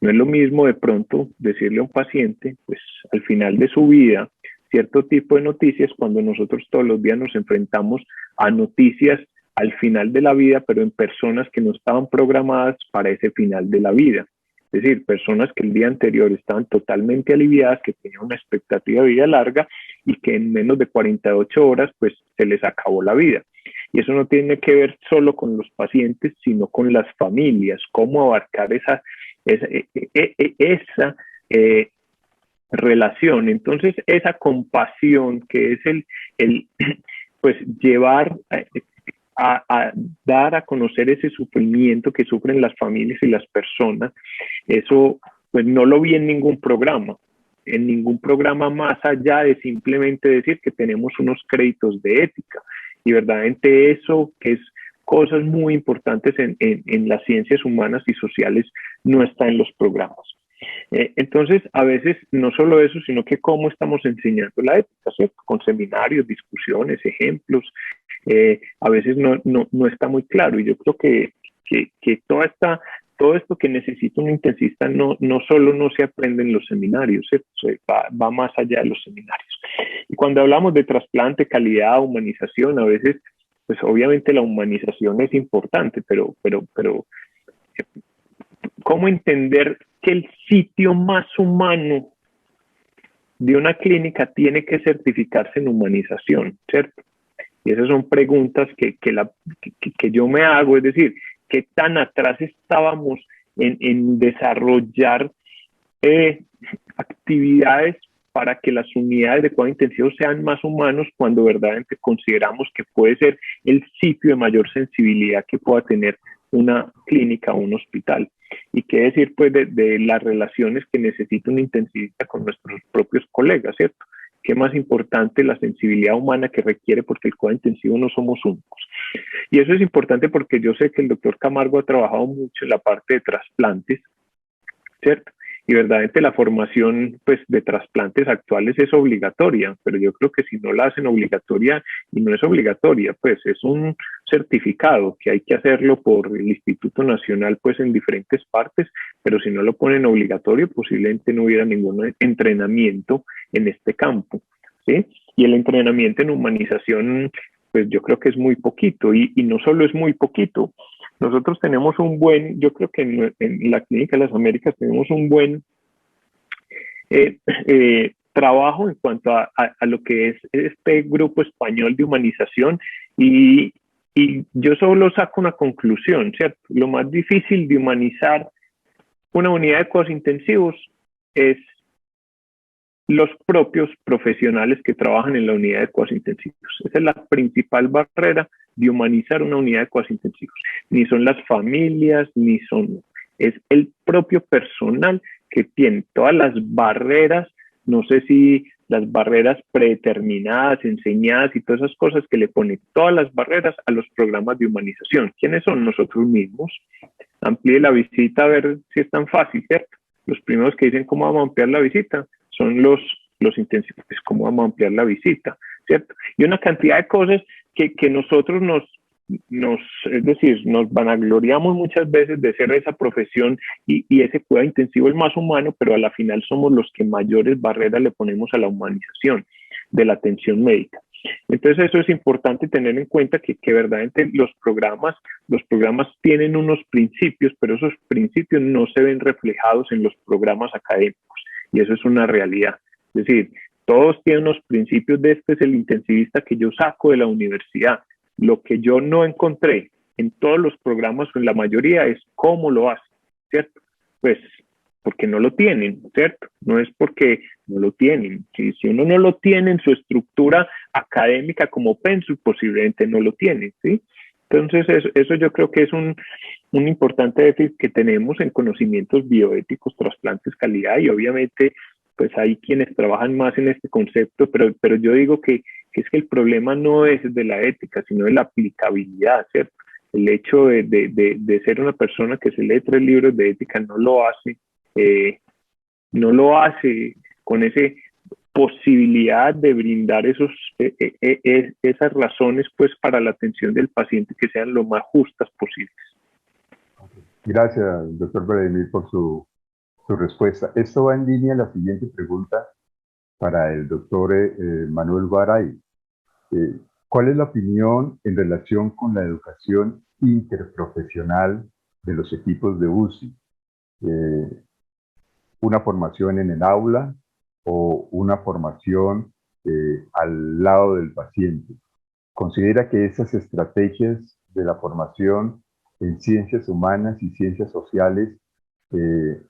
No es lo mismo de pronto decirle a un paciente, pues al final de su vida, cierto tipo de noticias, cuando nosotros todos los días nos enfrentamos a noticias al final de la vida, pero en personas que no estaban programadas para ese final de la vida. Es decir, personas que el día anterior estaban totalmente aliviadas, que tenían una expectativa de vida larga y que en menos de 48 horas pues se les acabó la vida. Y eso no tiene que ver solo con los pacientes, sino con las familias, cómo abarcar esa relación. Entonces, esa compasión que es el pues llevar a dar a conocer ese sufrimiento que sufren las familias y las personas, eso pues no lo vi en ningún programa más allá de simplemente decir que tenemos unos créditos de ética. Y verdaderamente eso, que es cosas muy importantes en las ciencias humanas y sociales, no está en los programas. Entonces, a veces no solo eso, sino que cómo estamos enseñando la ética, ¿cierto? Con seminarios, discusiones, ejemplos, a veces no está muy claro. Y yo creo que todo esto que necesita un intensista no solo no se aprende en los seminarios, ¿cierto? Va más allá de los seminarios. Y cuando hablamos de trasplante, calidad, humanización, a veces, pues obviamente la humanización es importante, pero ¿cómo entender que el sitio más humano de una clínica tiene que certificarse en humanización, ¿cierto? Y esas son preguntas que yo me hago, es decir, ¿qué tan atrás estábamos en desarrollar actividades para que las unidades de cuidados intensivos sean más humanos cuando verdaderamente consideramos que puede ser el sitio de mayor sensibilidad que pueda tener una clínica o un hospital? Y qué decir pues de las relaciones que necesita un intensivista con nuestros propios colegas, ¿cierto? ¿Qué más importante la sensibilidad humana que requiere? Porque el cuidado intensivo no somos únicos. Y eso es importante porque yo sé que el doctor Camargo ha trabajado mucho en la parte de trasplantes, ¿cierto? Y verdaderamente la formación pues, de trasplantes actuales es obligatoria, pero yo creo que si no la hacen obligatoria, y no es obligatoria, pues es un certificado que hay que hacerlo por el Instituto Nacional pues en diferentes partes, pero si no lo ponen obligatorio, posiblemente no hubiera ningún entrenamiento en este campo, ¿sí? Y el entrenamiento en humanización, pues yo creo que es muy poquito, y no solo es muy poquito. Nosotros tenemos yo creo que en la Clínica de las Américas tenemos un buen trabajo en cuanto a lo que es este grupo español de humanización, y yo solo saco una conclusión, ¿cierto? Lo más difícil de humanizar una unidad de cuidados intensivos es los propios profesionales que trabajan en la unidad de cuidados intensivos. Esa es la principal barrera de humanizar una unidad de cuidados intensivos. Ni son las familias, es el propio personal que tiene todas las barreras, no sé si las barreras predeterminadas, enseñadas y todas esas cosas que le ponen todas las barreras a los programas de humanización. ¿Quiénes son? Nosotros mismos. Amplíe la visita a ver si es tan fácil, ¿cierto? Los primeros que dicen cómo vamos a ampliar la visita son los intensivistas, cómo vamos a ampliar la visita, ¿cierto? Y una cantidad de cosas que nosotros es decir, nos vanagloriamos muchas veces de ser esa profesión y ese cuidado intensivo el más humano, pero a la final somos los que mayores barreras le ponemos a la humanización de la atención médica. Entonces eso es importante tener en cuenta que verdaderamente los programas tienen unos principios, pero esos principios no se ven reflejados en los programas académicos, y eso es una realidad. Es decir, todos tienen unos principios de este es el intensivista que yo saco de la universidad. Lo que yo no encontré en todos los programas o en la mayoría es cómo lo hacen, ¿cierto? Pues porque no lo tienen, ¿cierto? No es porque no lo tienen. Si uno no lo tiene en su estructura académica como pensum, posiblemente no lo tiene, ¿sí? Entonces, eso yo creo que es un importante déficit que tenemos en conocimientos bioéticos, trasplantes, calidad, y obviamente pues hay quienes trabajan más en este concepto, pero yo digo que es que el problema no es de la ética, sino de la aplicabilidad, ¿cierto? El hecho de ser una persona que se lee 3 libros de ética no lo hace con esa posibilidad de brindar esas razones pues para la atención del paciente que sean lo más justas posibles. Gracias, doctor Vladimir, por su respuesta. Esto va en línea a la siguiente pregunta para el doctor Manuel Garay. ¿Cuál es la opinión en relación con la educación interprofesional de los equipos de UCI? ¿Una formación en el aula o una formación al lado del paciente? ¿Considera que esas estrategias de la formación en ciencias humanas y ciencias sociales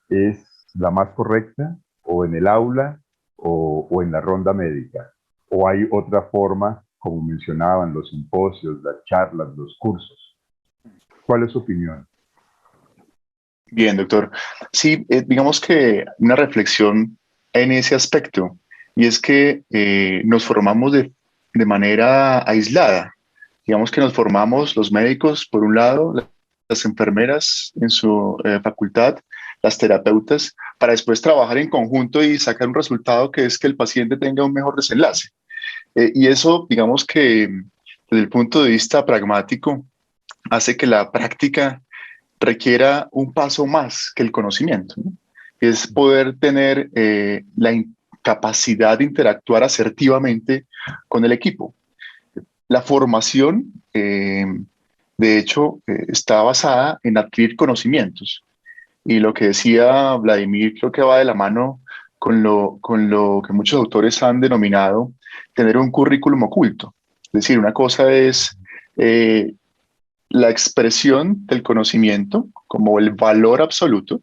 es la más correcta, o en el aula o en la ronda médica? ¿O hay otra forma, como mencionaban, los simposios, las charlas, los cursos? ¿Cuál es su opinión? Bien, doctor. Sí, digamos que una reflexión en ese aspecto, y es que nos formamos de manera aislada. Digamos que nos formamos los médicos, por un lado, las enfermeras en su facultad, las terapeutas, para después trabajar en conjunto y sacar un resultado que es que el paciente tenga un mejor desenlace. Y eso, digamos que desde el punto de vista pragmático, hace que la práctica requiera un paso más que el conocimiento, ¿no? Es poder tener la capacidad de interactuar asertivamente con el equipo. La formación, de hecho, está basada en adquirir conocimientos. Y lo que decía Vladimir creo que va de la mano con lo que muchos autores han denominado tener un currículum oculto. Es decir, una cosa es eh, la expresión del conocimiento como el valor absoluto,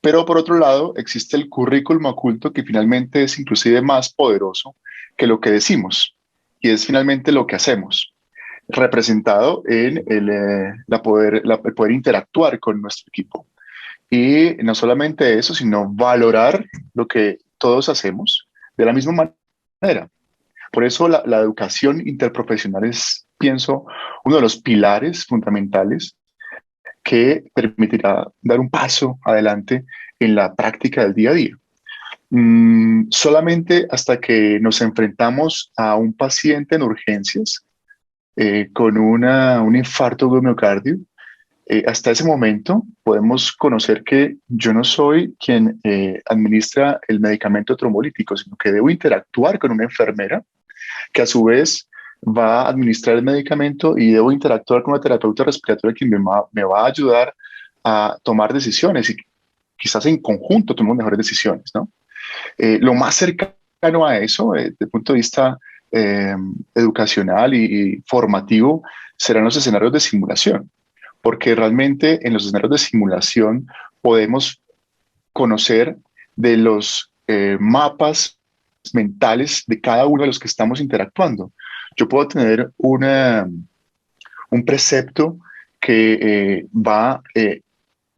pero por otro lado existe el currículum oculto que finalmente es inclusive más poderoso que lo que decimos y es finalmente lo que hacemos, representado en el poder interactuar con nuestro equipo. Y no solamente eso, sino valorar lo que todos hacemos de la misma manera. Por eso la educación interprofesional es, pienso, uno de los pilares fundamentales que permitirá dar un paso adelante en la práctica del día a día. Solamente hasta que nos enfrentamos a un paciente en urgencias con un infarto de miocardio, hasta ese momento podemos conocer que yo no soy quien administra el medicamento trombólítico, sino que debo interactuar con una enfermera que a su vez va a administrar el medicamento y debo interactuar con una terapeuta respiratoria que me va a ayudar a tomar decisiones y quizás en conjunto tomemos mejores decisiones, ¿no? Lo más cercano a eso, desde el punto de vista eh, educacional y formativo, serán los escenarios de simulación, porque realmente en los escenarios de simulación podemos conocer de los mapas mentales de cada uno de los que estamos interactuando. Yo puedo tener un precepto que va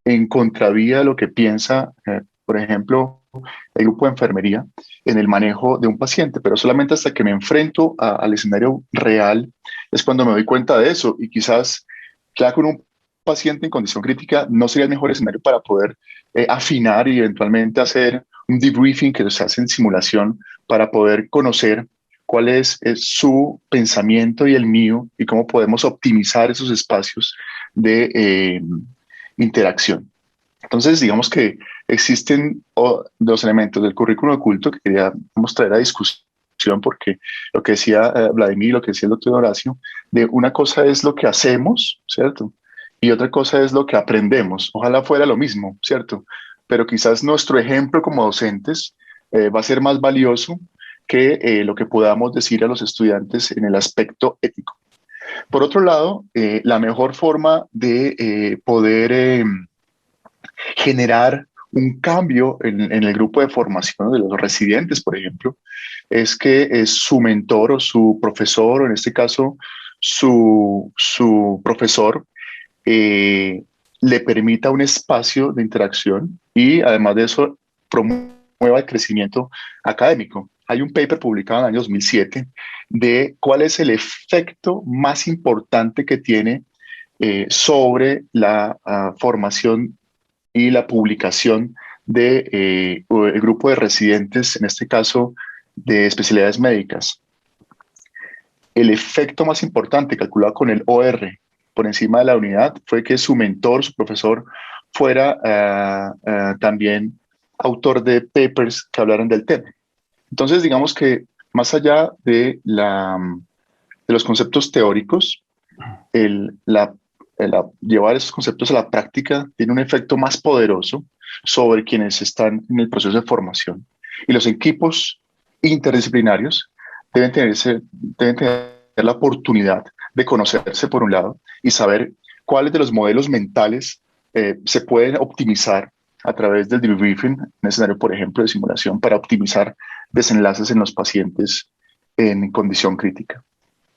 en contravía de lo que piensa, por ejemplo, el grupo de enfermería en el manejo de un paciente, pero solamente hasta que me enfrento al escenario real es cuando me doy cuenta de eso y quizás ya con un paciente en condición crítica no sería el mejor escenario para poder afinar y eventualmente hacer un debriefing que se hace en simulación para poder conocer cuál es su pensamiento y el mío y cómo podemos optimizar esos espacios de interacción. Entonces, digamos que existen dos elementos del currículo oculto que quería traer a discusión porque lo que decía Vladimir, lo que decía el doctor Horacio, de una cosa es lo que hacemos, ¿cierto? Y otra cosa es lo que aprendemos. Ojalá fuera lo mismo, ¿cierto? Pero quizás nuestro ejemplo como docentes va a ser más valioso que lo que podamos decir a los estudiantes en el aspecto ético. Por otro lado, la mejor forma de poder generar un cambio en el grupo de formación de los residentes, por ejemplo, es que es su mentor o su profesor, o en este caso su profesor, eh, le permita un espacio de interacción y además de eso promueva el crecimiento académico. Hay un paper publicado en el año 2007 de cuál es el efecto más importante que tiene sobre la formación y la publicación de el grupo de residentes, en este caso de especialidades médicas. El efecto más importante, calculado con el OR, por encima de la unidad fue que su mentor, su profesor, fuera también autor de papers que hablaran del tema. Entonces, digamos que más allá de los conceptos teóricos, llevar esos conceptos a la práctica tiene un efecto más poderoso sobre quienes están en el proceso de formación. Y los equipos interdisciplinarios deben tener la oportunidad de conocerse por un lado y saber cuáles de los modelos mentales se pueden optimizar a través del debriefing, un escenario, por ejemplo, de simulación, para optimizar desenlaces en los pacientes en condición crítica.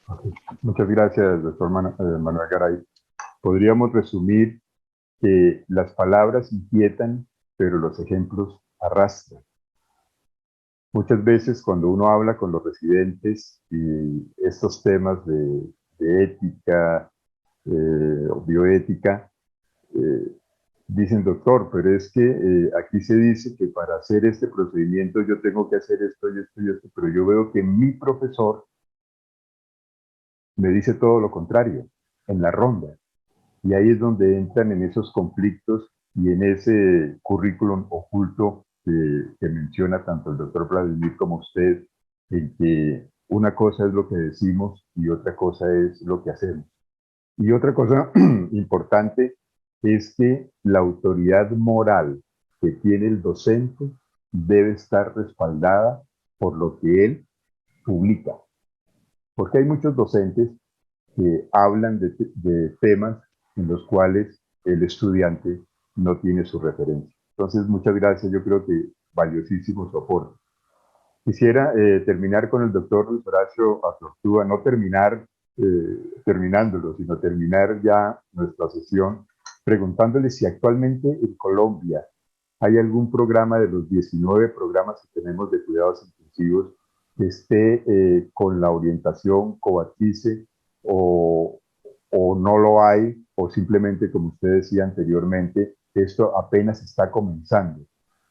Okay. Muchas gracias, doctor Manuel Garay. Podríamos resumir que las palabras inquietan, pero los ejemplos arrastran. Muchas veces cuando uno habla con los residentes y estos temas de ética o bioética, dicen, doctor, pero es que aquí se dice que para hacer este procedimiento yo tengo que hacer esto y esto y esto, pero yo veo que mi profesor me dice todo lo contrario en la ronda. Y ahí es donde entran en esos conflictos y en ese currículum oculto que menciona tanto el doctor Vladimir como usted, en que una cosa es lo que decimos y otra cosa es lo que hacemos. Y otra cosa importante es que la autoridad moral que tiene el docente debe estar respaldada por lo que él publica. Porque hay muchos docentes que hablan de temas en los cuales el estudiante no tiene su referencia. Entonces, muchas gracias. Yo creo que valiosísimo su aporte. Quisiera terminar con el doctor Luis Horacio Azortúa, no terminándolo, sino terminar ya nuestra sesión preguntándole si actualmente en Colombia hay algún programa de los 19 programas que tenemos de cuidados intensivos que esté con la orientación Covatrice o no lo hay, o simplemente, como usted decía anteriormente, esto apenas está comenzando.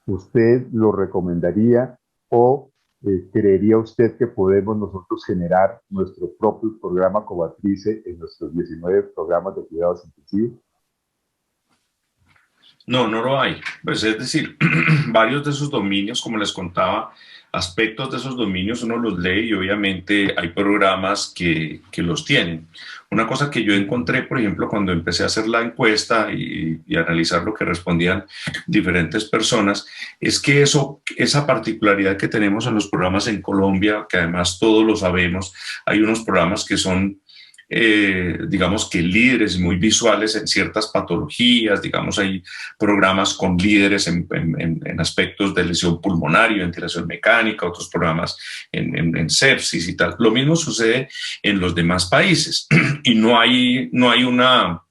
¿Usted lo recomendaría o creería usted que podemos nosotros generar nuestro propio programa Covatrice en nuestros 19 programas de cuidados intensivos? No, no lo hay. Pues es decir, varios de esos dominios, como les contaba, aspectos de esos dominios uno los lee y obviamente hay programas que los tienen. Una cosa que yo encontré, por ejemplo, cuando empecé a hacer la encuesta y analizar lo que respondían diferentes personas, es que esa particularidad que tenemos en los programas en Colombia, que además todos lo sabemos, hay unos programas que son digamos que líderes muy visuales en ciertas patologías, digamos hay programas con líderes en aspectos de lesión pulmonar y ventilación mecánica, otros programas en sepsis y tal. Lo mismo sucede en los demás países y no hay una,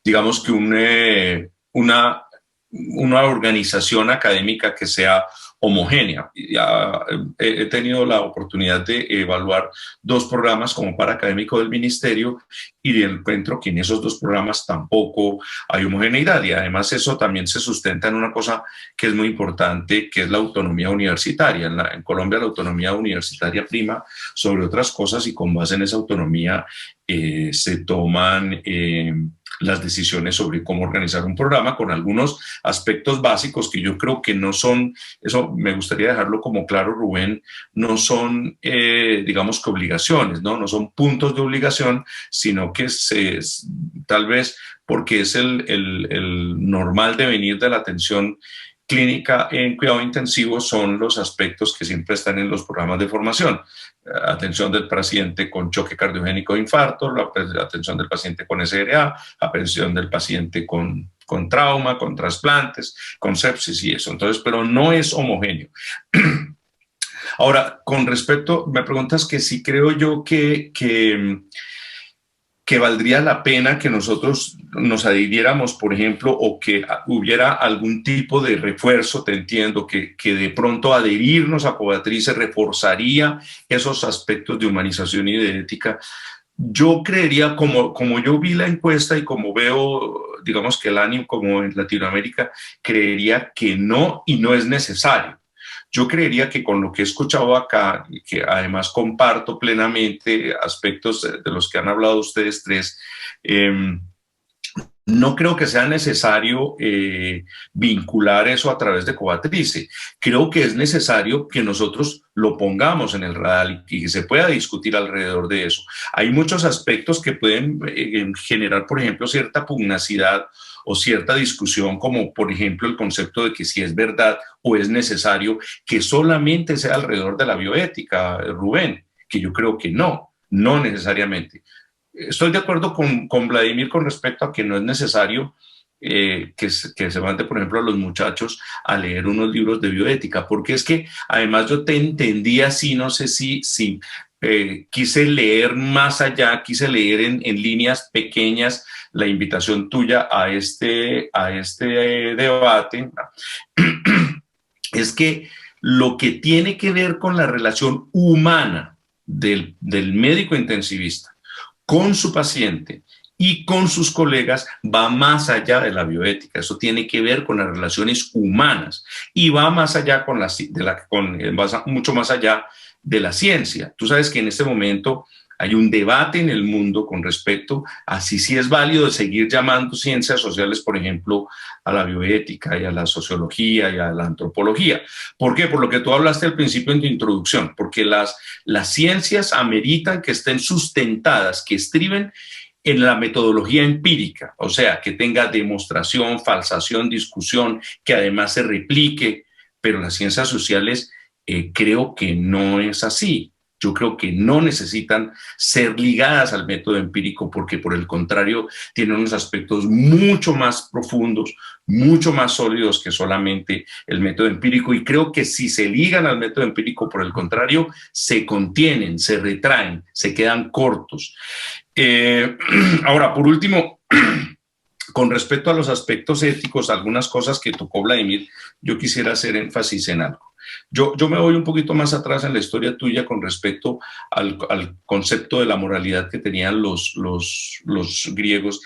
digamos que una organización académica que sea homogénea. Ya he tenido la oportunidad de evaluar 2 programas como paraacadémico del ministerio y encuentro que en esos 2 programas tampoco hay homogeneidad y además eso también se sustenta en una cosa que es muy importante, que es la autonomía universitaria. En Colombia la autonomía universitaria prima sobre otras cosas y con base en esa autonomía se toman las decisiones sobre cómo organizar un programa con algunos aspectos básicos que yo creo que no son, eso me gustaría dejarlo como claro, Rubén, no son, digamos que obligaciones, no son puntos de obligación, sino que tal vez porque es el normal devenir de la atención clínica en cuidado intensivo son los aspectos que siempre están en los programas de formación. Atención del paciente con choque cardiogénico de infarto, la atención del paciente con SRA, atención del paciente con trauma, con trasplantes, con sepsis y eso. Entonces, pero no es homogéneo. Ahora, con respecto, me preguntas que si creo yo que valdría la pena que nosotros nos adhiriéramos, por ejemplo, o que hubiera algún tipo de refuerzo, te entiendo, que de pronto adherirnos a Covatrice reforzaría esos aspectos de humanización y de ética. Yo creería, como yo vi la encuesta y como veo, digamos que el ánimo como en Latinoamérica, creería que no y no es necesario. yo creería que con lo que he escuchado acá, y que además comparto plenamente aspectos de los que han hablado ustedes tres, no creo que sea necesario vincular eso a través de Covatrice. Creo que es necesario que nosotros lo pongamos en el radar y que se pueda discutir alrededor de eso. Hay muchos aspectos que pueden generar, por ejemplo, cierta pugnacidad o cierta discusión, como por ejemplo el concepto de que si es verdad o es necesario que solamente sea alrededor de la bioética, Rubén, que yo creo que no necesariamente. Estoy de acuerdo con Vladimir con respecto a que no es necesario que se mande, por ejemplo, a los muchachos a leer unos libros de bioética, porque es que además yo te entendí así, no sé si quise leer más allá, quise leer en líneas pequeñas la invitación tuya a este debate, es que lo que tiene que ver con la relación humana del médico intensivista con su paciente y con sus colegas va más allá de la bioética. Eso tiene que ver con las relaciones humanas y va más allá mucho más allá de la ciencia. Tú sabes que en este momento hay un debate en el mundo con respecto a si es válido seguir llamando ciencias sociales, por ejemplo, a la bioética y a la sociología y a la antropología. ¿Por qué? Por lo que tú hablaste al principio en tu introducción, porque las ciencias ameritan que estén sustentadas, que estriben en la metodología empírica, o sea, que tenga demostración, falsación, discusión, que además se replique, pero las ciencias sociales creo que no es así. Yo creo que no necesitan ser ligadas al método empírico porque, por el contrario, tienen unos aspectos mucho más profundos, mucho más sólidos que solamente el método empírico. Y creo que si se ligan al método empírico, por el contrario, se contienen, se retraen, se quedan cortos. Ahora, por último, con respecto a los aspectos éticos, algunas cosas que tocó Vladimir, yo quisiera hacer énfasis en algo. Yo me voy un poquito más atrás en la historia tuya con respecto al concepto de la moralidad que tenían los griegos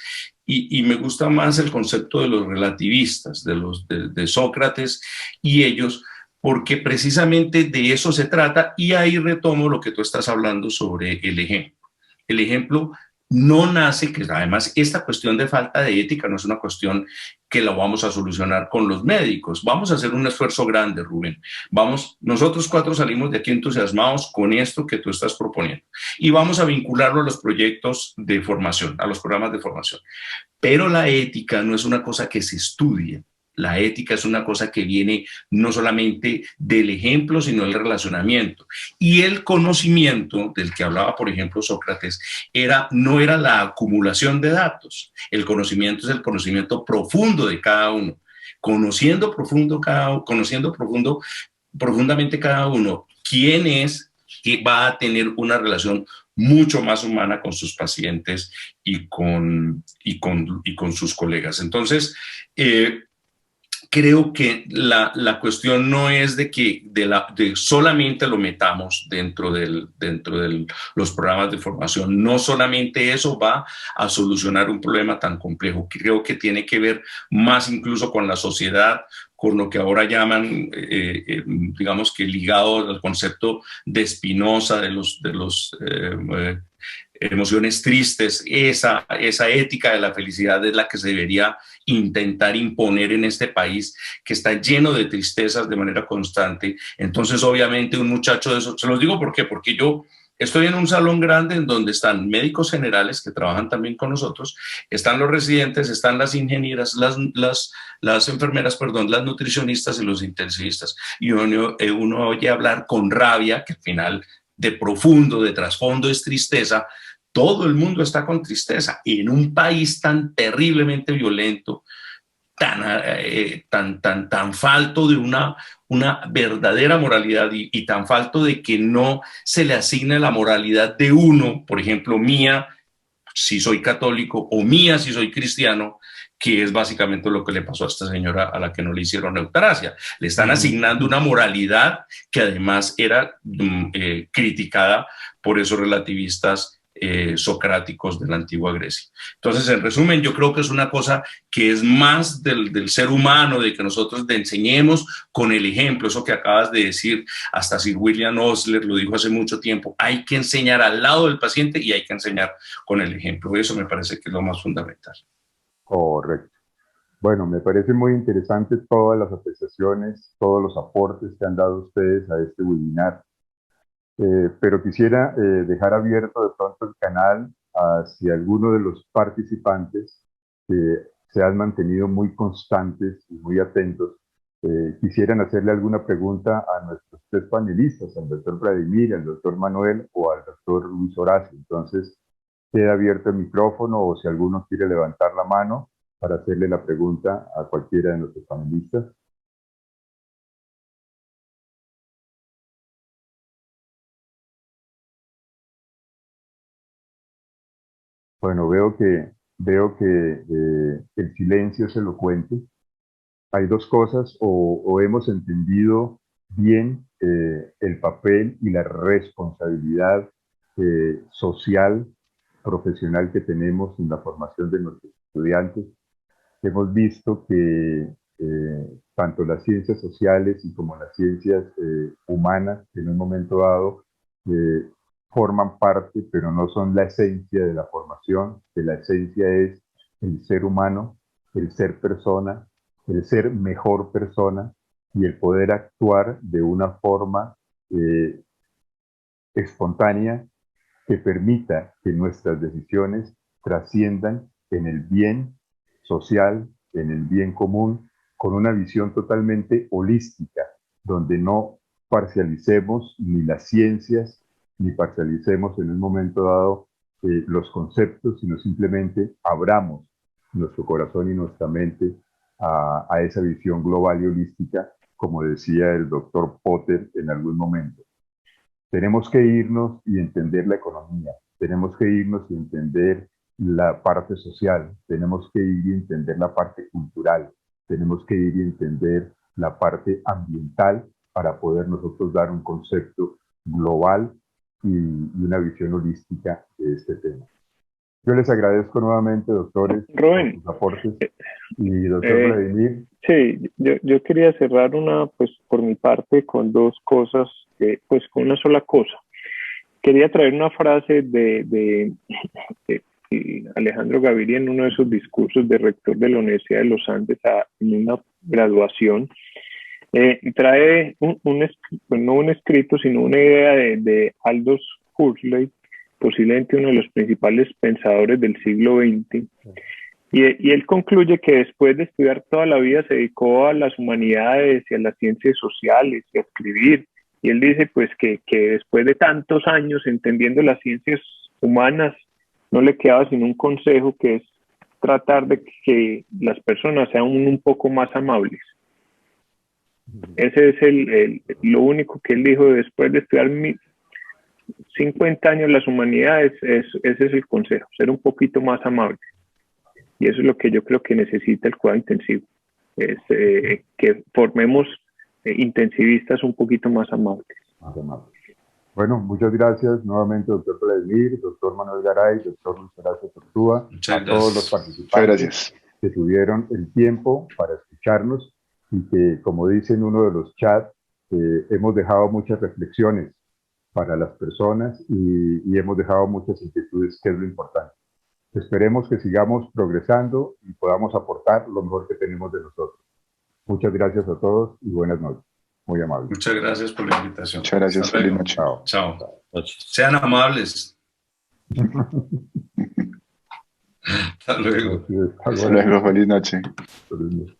y me gusta más el concepto de los relativistas, de Sócrates y ellos, porque precisamente de eso se trata y ahí retomo lo que tú estás hablando sobre el ejemplo. El ejemplo no nace, que además esta cuestión de falta de ética no es una cuestión que la vamos a solucionar con los médicos. Vamos a hacer un esfuerzo grande, Rubén. Nosotros cuatro salimos de aquí entusiasmados con esto que tú estás proponiendo y vamos a vincularlo a los proyectos de formación, a los programas de formación. Pero la ética no es una cosa que se estudie. La ética es una cosa que viene no solamente del ejemplo, sino del relacionamiento. Y el conocimiento del que hablaba, por ejemplo, Sócrates, no era la acumulación de datos. El conocimiento es el conocimiento profundo de cada uno. Conociendo profundamente cada uno, quién es que va a tener una relación mucho más humana con sus pacientes y con sus colegas. Entonces, creo que la cuestión no es de que solamente lo metamos dentro de los programas de formación. No solamente eso va a solucionar un problema tan complejo. Creo que tiene que ver más incluso con la sociedad, con lo que ahora llaman, digamos que ligado al concepto de Spinoza, de los emociones tristes. Esa ética de la felicidad es la que se debería intentar imponer en este país que está lleno de tristezas de manera constante. Entonces, obviamente, un muchacho de eso, se los digo ¿por qué? Porque yo estoy en un salón grande en donde están médicos generales que trabajan también con nosotros, están los residentes, están las ingenieras, las enfermeras, perdón, las nutricionistas y los intensivistas. Y uno oye hablar con rabia, que al final de profundo, de trasfondo es tristeza. Todo el mundo está con tristeza y en un país tan terriblemente violento, tan falto de una verdadera moralidad y tan falto de que no se le asigne la moralidad de uno, por ejemplo, mía, si soy católico, o mía, si soy cristiano, que es básicamente lo que le pasó a esta señora a la que no le hicieron eutanasia. Le están asignando una moralidad que además era criticada por esos relativistas socráticos de la antigua Grecia. Entonces, en resumen, yo creo que es una cosa que es más del ser humano, de que nosotros le enseñemos con el ejemplo, eso que acabas de decir, hasta Sir William Osler lo dijo hace mucho tiempo, hay que enseñar al lado del paciente y hay que enseñar con el ejemplo. Eso me parece que es lo más fundamental. Correcto. Bueno, me parece muy interesante todas las apreciaciones, todos los aportes que han dado ustedes a este webinar. Pero quisiera dejar abierto de pronto el canal hacia alguno de los participantes que se han mantenido muy constantes y muy atentos. Quisieran hacerle alguna pregunta a nuestros tres panelistas, al doctor Vladimir, al doctor Manuel o al doctor Luis Horacio. Entonces, queda abierto el micrófono o si alguno quiere levantar la mano para hacerle la pregunta a cualquiera de nuestros panelistas. Bueno, veo que el silencio es elocuente. Hay dos cosas, o hemos entendido bien el papel y la responsabilidad social, profesional que tenemos en la formación de nuestros estudiantes. Hemos visto que tanto las ciencias sociales y como las ciencias humanas, en un momento dado, forman parte, pero no son la esencia de la formación, que la esencia es el ser humano, el ser persona, el ser mejor persona y el poder actuar de una forma espontánea que permita que nuestras decisiones trasciendan en el bien social, en el bien común, con una visión totalmente holística, donde no parcialicemos ni las ciencias, ni parcialicemos en un momento dado los conceptos, sino simplemente abramos nuestro corazón y nuestra mente a esa visión global y holística, como decía el doctor Potter en algún momento. Tenemos que irnos y entender la economía, tenemos que irnos y entender la parte social, tenemos que ir y entender la parte cultural, tenemos que ir y entender la parte ambiental para poder nosotros dar un concepto global y una visión holística de este tema. Yo les agradezco nuevamente, doctores, Rubén, por sus aportes. Y doctor Vladimir. Sí, yo quería cerrar pues por mi parte con dos cosas, pues con una sola cosa. Quería traer una frase de Alejandro Gaviria en uno de sus discursos de rector de la Universidad de los Andes en una graduación. Trae no un escrito, sino una idea de Aldous Huxley, posiblemente uno de los principales pensadores del siglo XX. Y él concluye que después de estudiar toda la vida se dedicó a las humanidades y a las ciencias sociales y a escribir. Y él dice pues que después de tantos años entendiendo las ciencias humanas, no le quedaba sino un consejo, que es tratar de que las personas sean un poco más amables. Ese es lo único que él dijo después de estudiar 50 años las humanidades. Ese es el consejo, ser un poquito más amable. Y eso es lo que yo creo que necesita el cuidado intensivo, es que formemos intensivistas un poquito más amables. Bueno, muchas gracias nuevamente, doctor Vladimir, doctor Manuel Garay, doctor Luis Horacio Tortúa, a todos los participantes que tuvieron el tiempo para escucharnos y que, como dice en uno de los chats, hemos dejado muchas reflexiones para las personas y hemos dejado muchas inquietudes, que es lo importante. Esperemos que sigamos progresando y podamos aportar lo mejor que tenemos de nosotros. Muchas gracias a todos y buenas noches. Muy amables. Muchas gracias por la invitación. Muchas gracias. Feliz noche. Chao. Chao. Sean amables. Hasta luego. Hasta luego. Feliz noche. Feliz noche.